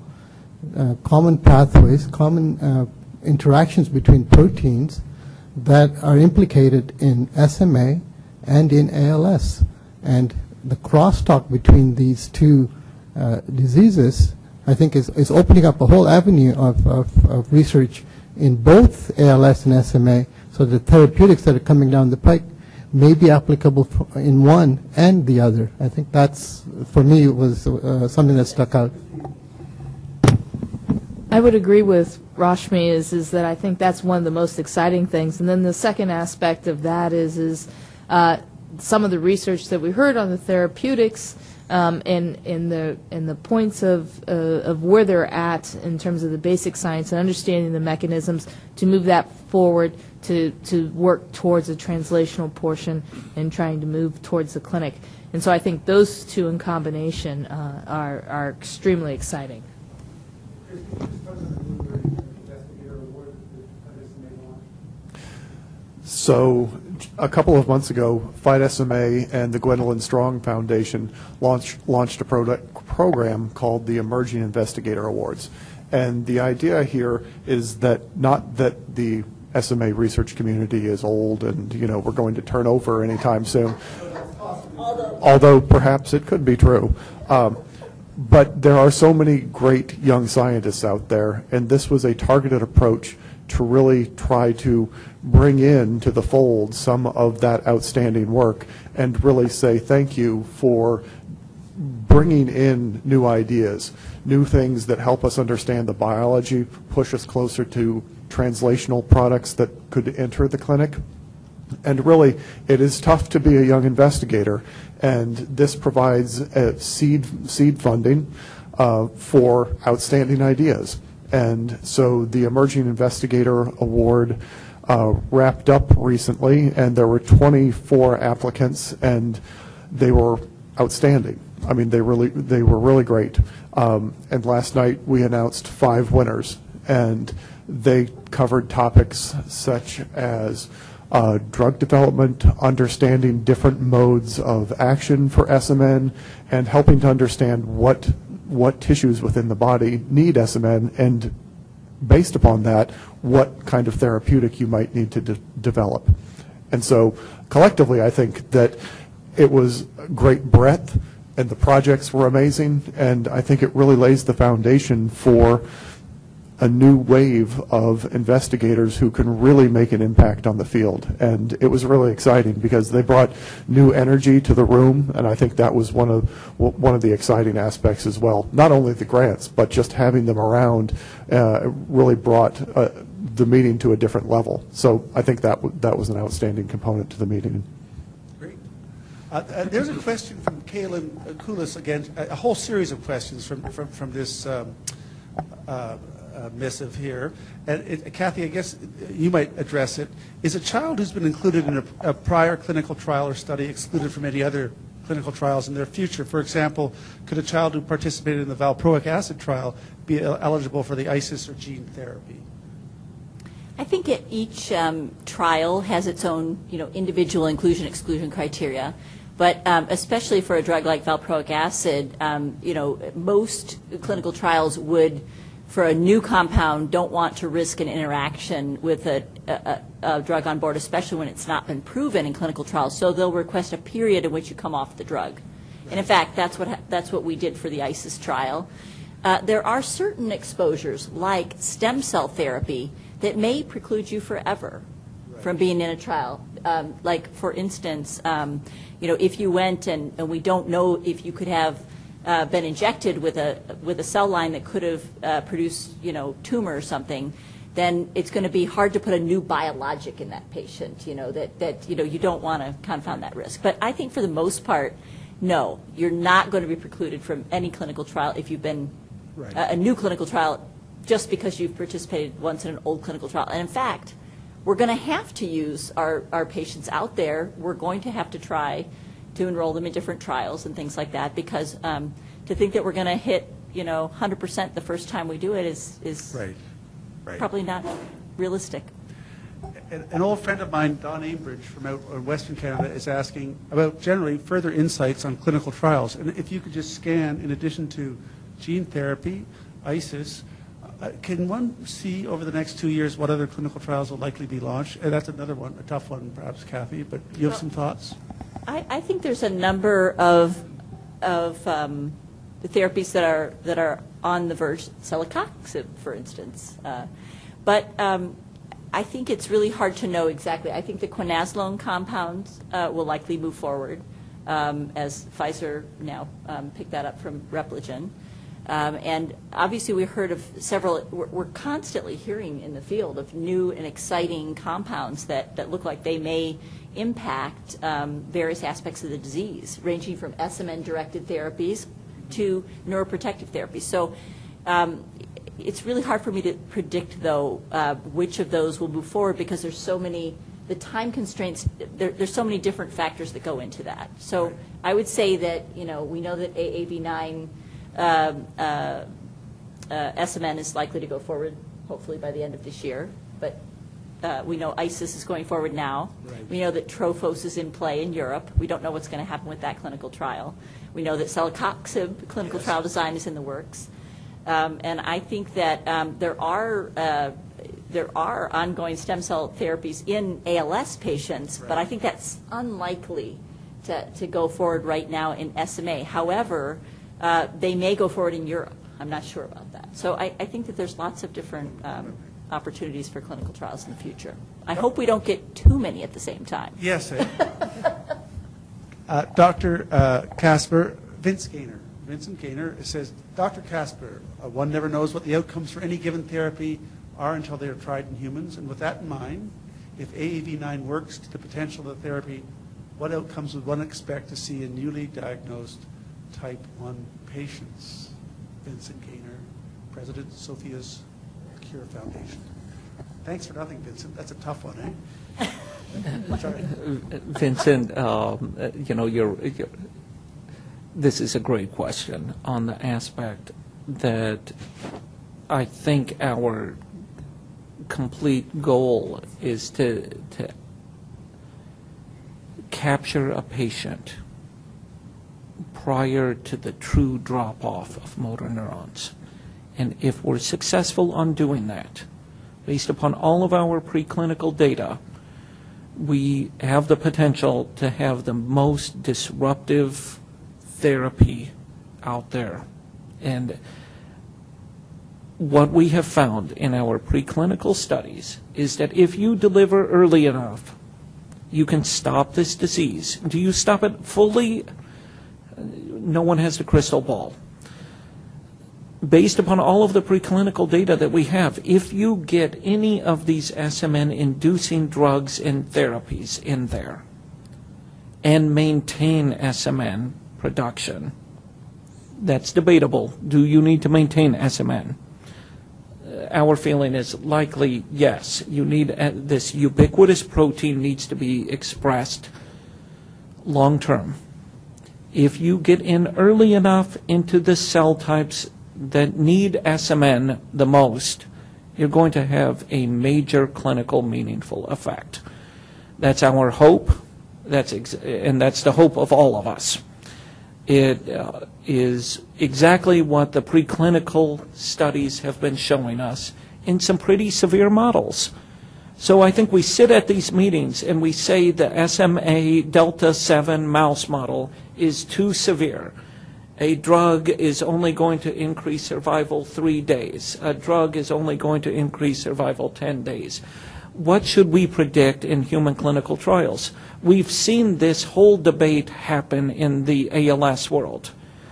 common pathways, common interactions between proteins that are implicated in SMA and in ALS. And the crosstalk between these two diseases, I think, is opening up a whole avenue of research in both ALS and SMA, so the therapeutics that are coming down the pike may be applicable in one and the other. I think that's, for me, was something that stuck out. I would agree with Rashmi is that I think that's one of the most exciting things. And then the second aspect of that is some of the research that we heard on the therapeutics and the points of where they're at in terms of the basic science and understanding the mechanisms to move that forward to work towards a translational portion and trying to move towards the clinic. And so I think those two in combination are extremely exciting. So a couple of months ago, FightSMA and the Gwendolyn Strong Foundation launched a program called the Emerging Investigator Awards. And the idea here is that not that the SMA research community is old and, we're going to turn over anytime soon, although perhaps it could be true. But there are so many great young scientists out there, and this was a targeted approach to really try to bring into the fold some of that outstanding work and really say thank you for bringing in new ideas, new things that help us understand the biology, push us closer to translational products that could enter the clinic. And really, it is tough to be a young investigator, and this provides seed funding for outstanding ideas. And so the Emerging Investigator Award wrapped up recently, and there were 24 applicants, and they were outstanding. I mean, they were really great. And last night we announced 5 winners, and they covered topics such as drug development, understanding different modes of action for SMN, and helping to understand what tissues within the body need SMN, and based upon that, what kind of therapeutic you might need to develop. And so collectively, I think that it was great breadth, and the projects were amazing, and I think it really lays the foundation for a new wave of investigators who can really make an impact on the field. And it was really exciting because they brought new energy to the room, and I think that was one of the exciting aspects as well. Not only the grants, but just having them around really brought the meeting to a different level. So I think that was an outstanding component to the meeting. Great. There's a question from Kaylin Kulis again, a whole series of questions from this missive here. And Kathy, I guess you might address it. Is a child who's been included in a prior clinical trial or study excluded from any other clinical trials in their future? For example, could a child who participated in the valproic acid trial be eligible for the ISIS or gene therapy? I think each trial has its own, individual inclusion-exclusion criteria. But especially for a drug like valproic acid, most clinical trials would, for a new compound, don't want to risk an interaction with a drug on board, especially when it's not been proven in clinical trials. So they'll request a period in which you come off the drug. And in fact, that's what we did for the ISIS trial. There are certain exposures, like stem cell therapy, that may preclude you forever from being in a trial. Like, for instance, if you went and we don't know if you could have been injected with a cell line that could have produced, tumor or something, then it's going to be hard to put a new biologic in that patient, that you don't want to confound that risk. But I think for the most part, no, you're not going to be precluded from any clinical trial if you've been a new clinical trial just because you've participated once in an old clinical trial. And in fact, we're going to have to use our patients out there. We're going to have to try to enroll them in different trials and things like that, because to think that we're going to hit 100% the first time we do it is probably not realistic. An old friend of mine, Don Ambridge from out in Western Canada, is asking about generally further insights on clinical trials. And if you could just scan, in addition to gene therapy, ISIS, can one see over the next 2 years what other clinical trials will likely be launched? And that's another one, a tough one perhaps, Kathy, but you have some thoughts? I think there's a number of the therapies that are on the verge, celecoxib, for instance. But I think it's really hard to know exactly. I think the quinasolone compounds will likely move forward, as Pfizer now picked that up from Repligen. And obviously we heard of several, we're constantly hearing in the field of new and exciting compounds that look like they may impact various aspects of the disease, ranging from SMN-directed therapies to neuroprotective therapies. So it's really hard for me to predict, though, which of those will move forward, because there's so many, the time constraints, there's so many different factors that go into that. So I would say that, we know that AAV9 SMN is likely to go forward, hopefully by the end of this year. But we know ISIS is going forward now. Right. We know that Trophos is in play in Europe. We don't know what's going to happen with that clinical trial. We know that celecoxib clinical trial design is in the works. And I think that there are ongoing stem cell therapies in ALS patients, but I think that's unlikely to go forward right now in SMA. However, they may go forward in Europe. I'm not sure about that. So I think that there's lots of different opportunities for clinical trials in the future. I hope we don't get too many at the same time. Yes. Dr. Casper, Vincent Gaynor says, Dr. Casper, one never knows what the outcomes for any given therapy are until they are tried in humans. And with that in mind, if AAV9 works to the potential of the therapy, what outcomes would one expect to see in newly diagnosed type 1 patients? Vincent Gaynor, President, Sophia's Cure Foundation. Thanks for nothing, Vincent. That's a tough one, eh? Sorry. Vincent, this is a great question on the aspect that I think our complete goal is to capture a patient prior to the true drop-off of motor neurons. And if we're successful on doing that, based upon all of our preclinical data, we have the potential to have the most disruptive therapy out there. And what we have found in our preclinical studies is that if you deliver early enough, you can stop this disease. Do you stop it fully? No one has the crystal ball. Based upon all of the preclinical data that we have, if you get any of these SMN-inducing drugs and therapies in there and maintain SMN production, that's debatable. Do you need to maintain SMN? Our feeling is likely yes. You need this ubiquitous protein needs to be expressed long term. If you get in early enough into the cell types that need SMN the most, you're going to have a major clinical meaningful effect. That's our hope, and that's the hope of all of us. It is exactly what the preclinical studies have been showing us in some pretty severe models. So I think we sit at these meetings and we say the SMA Delta 7 mouse model is too severe. A drug is only going to increase survival 3 days. A drug is only going to increase survival 10 days. What should we predict in human clinical trials? We've seen this whole debate happen in the ALS world.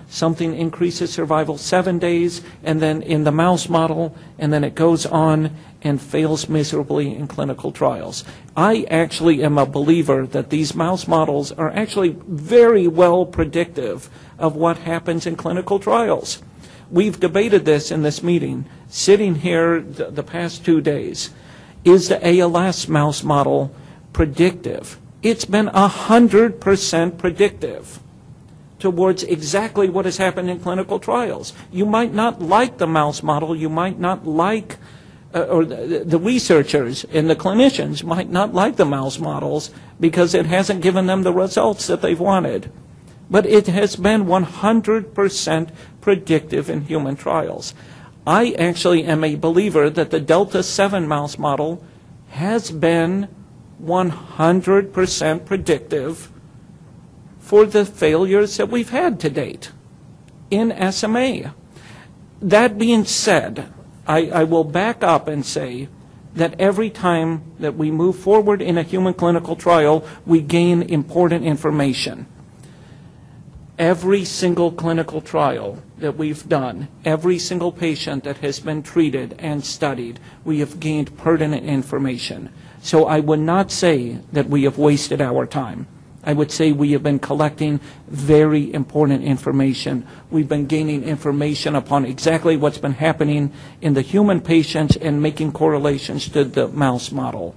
Something increases survival 7 days, and then in the mouse model, and then it goes on and fails miserably in clinical trials. I actually am a believer that these mouse models are actually very well predictive of what happens in clinical trials. We've debated this in this meeting, sitting here the past 2 days. Is the ALS mouse model predictive? It's been 100% predictive towards exactly what has happened in clinical trials. You might not like the mouse model, you might not like or the researchers and the clinicians might not like the mouse models because it hasn't given them the results that they've wanted. But it has been 100% predictive in human trials. I actually am a believer that the Delta 7 mouse model has been 100% predictive for the failures that we've had to date in SMA. That being said, I will back up and say that every time that we move forward in a human clinical trial, we gain important information. Every single clinical trial that we've done, every single patient that has been treated and studied, we have gained pertinent information. So I would not say that we have wasted our time. I would say we have been collecting very important information. We've been gaining information upon exactly what's been happening in the human patients and making correlations to the mouse model.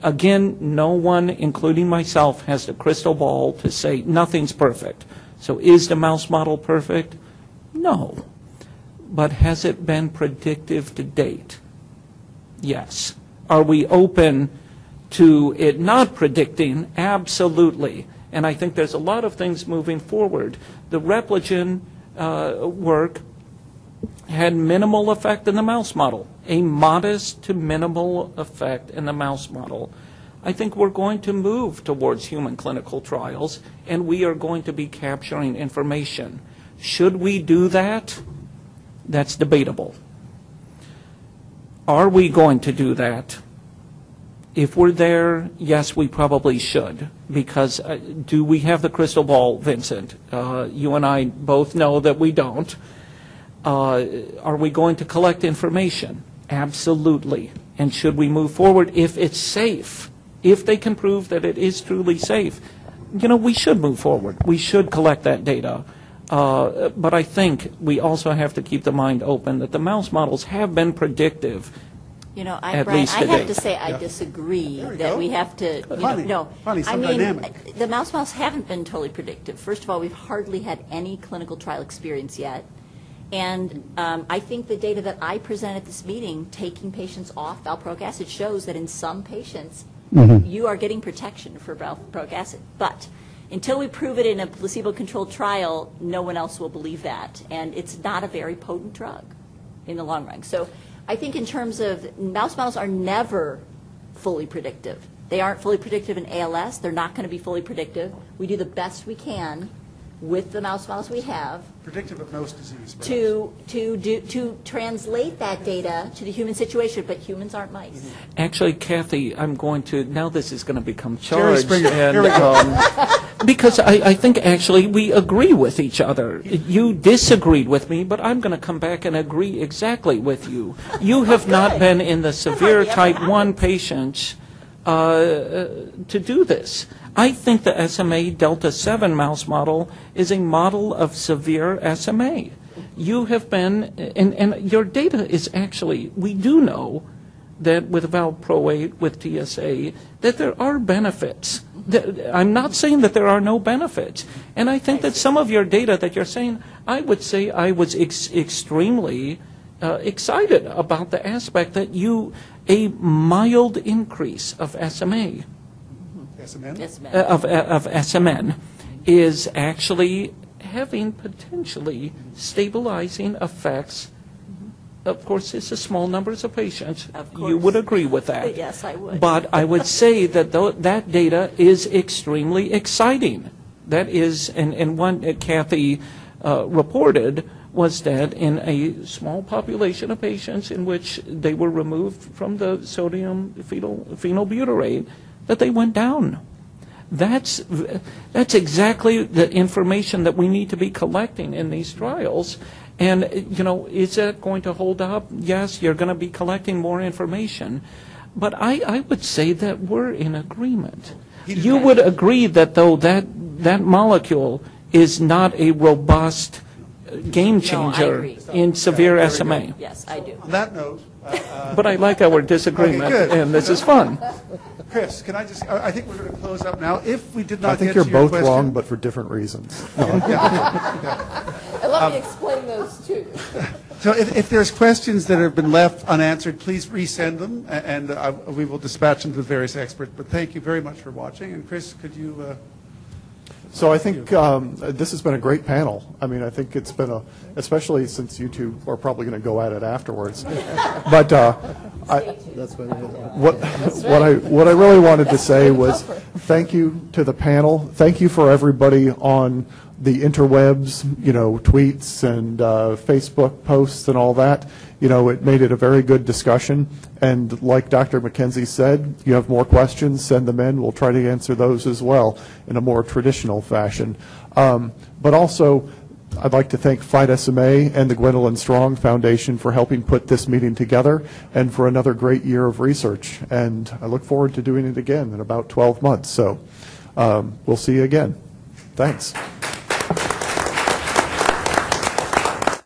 Again, no one, including myself, has the crystal ball to say nothing's perfect. So is the mouse model perfect? No. But has it been predictive to date? Yes. Are we open to it not predicting? Absolutely. And I think there's a lot of things moving forward. The Repligen work had minimal effect in the mouse model, a modest to minimal effect in the mouse model. I think we're going to move towards human clinical trials, and we are going to be capturing information. Should we do that? That's debatable. Are we going to do that? If we're there, yes, we probably should, because do we have the crystal ball, Vincent? You and I both know that we don't. Are we going to collect information? Absolutely. And should we move forward if it's safe? If they can prove that it is truly safe, we should move forward. We should collect that data. But I think we also have to keep the mind open that the mouse models have been predictive. Brian, At I least have today. to say I disagree that we have to, Funny, some dynamic. the mouse models haven't been totally predictive. First of all, we've hardly had any clinical trial experience yet. And I think the data that I present at this meeting, taking patients off valproic acid, shows that in some patients, you are getting protection for valproic acid. But until we prove it in a placebo-controlled trial, no one else will believe that. And it's not a very potent drug in the long run. So I think in terms of mouse models are never fully predictive. They aren't fully predictive in ALS. They're not going to be fully predictive. We do the best we can with the mouse models we have Predictive of most disease. perhaps. to translate that data to the human situation, but humans aren't mice. Actually, Kathy, I'm going to, now this is going to become Jerry charged. Springer, And, here we go. because I think actually we agree with each other. You disagreed with me, but I'm going to come back and agree exactly with you. You have not been in the severe type 1 patients to do this. I think the SMA Delta 7 mouse model is a model of severe SMA. You have been, and your data is actually, we do know that with valproate, with TSA, that there are benefits. I'm not saying that there are no benefits. And I think that some of your data that you're saying, I would say I was extremely excited about the aspect that a mild increase of SMA. SMN? Yes, ma'am. Of SMN is actually having potentially stabilizing effects. Of course, it's a small numbers of patients. Of course. You would agree with that. Yes, I would. But I would say that that data is extremely exciting. That is, and one Kathy reported was that in a small population of patients in which they were removed from the sodium phenylbutyrate, that they went down. That's exactly the information that we need to be collecting in these trials. And, is that going to hold up? Yes, you're going to be collecting more information. But I would say that we're in agreement. You would agree that, though, that molecule is not a robust game changer in severe SMA. Yes, I do. On that note, But I like our disagreement, Okay, good. and this is fun. Chris, can I think we're going to close up now. If we did not I think get you're to your both question, wrong, but for different reasons. And let me explain those too. So if there's questions that have been left unanswered, please resend them, and we will dispatch them to the various experts. But thank you very much for watching. And Chris, could you... So I think this has been a great panel. I mean, I think it's been especially since you two are probably going to go at it afterwards. But That's what it is. what I really wanted to say was thank you to the panel. Thank you for everybody on the interwebs, tweets and Facebook posts and all that. It made it a very good discussion. And like Dr. McKenzie said, you have more questions, send them in. We'll try to answer those as well in a more traditional fashion. But also, I'd like to thank FightSMA and the Gwendolyn Strong Foundation for helping put this meeting together and for another great year of research. And I look forward to doing it again in about 12 months. So we'll see you again. Thanks.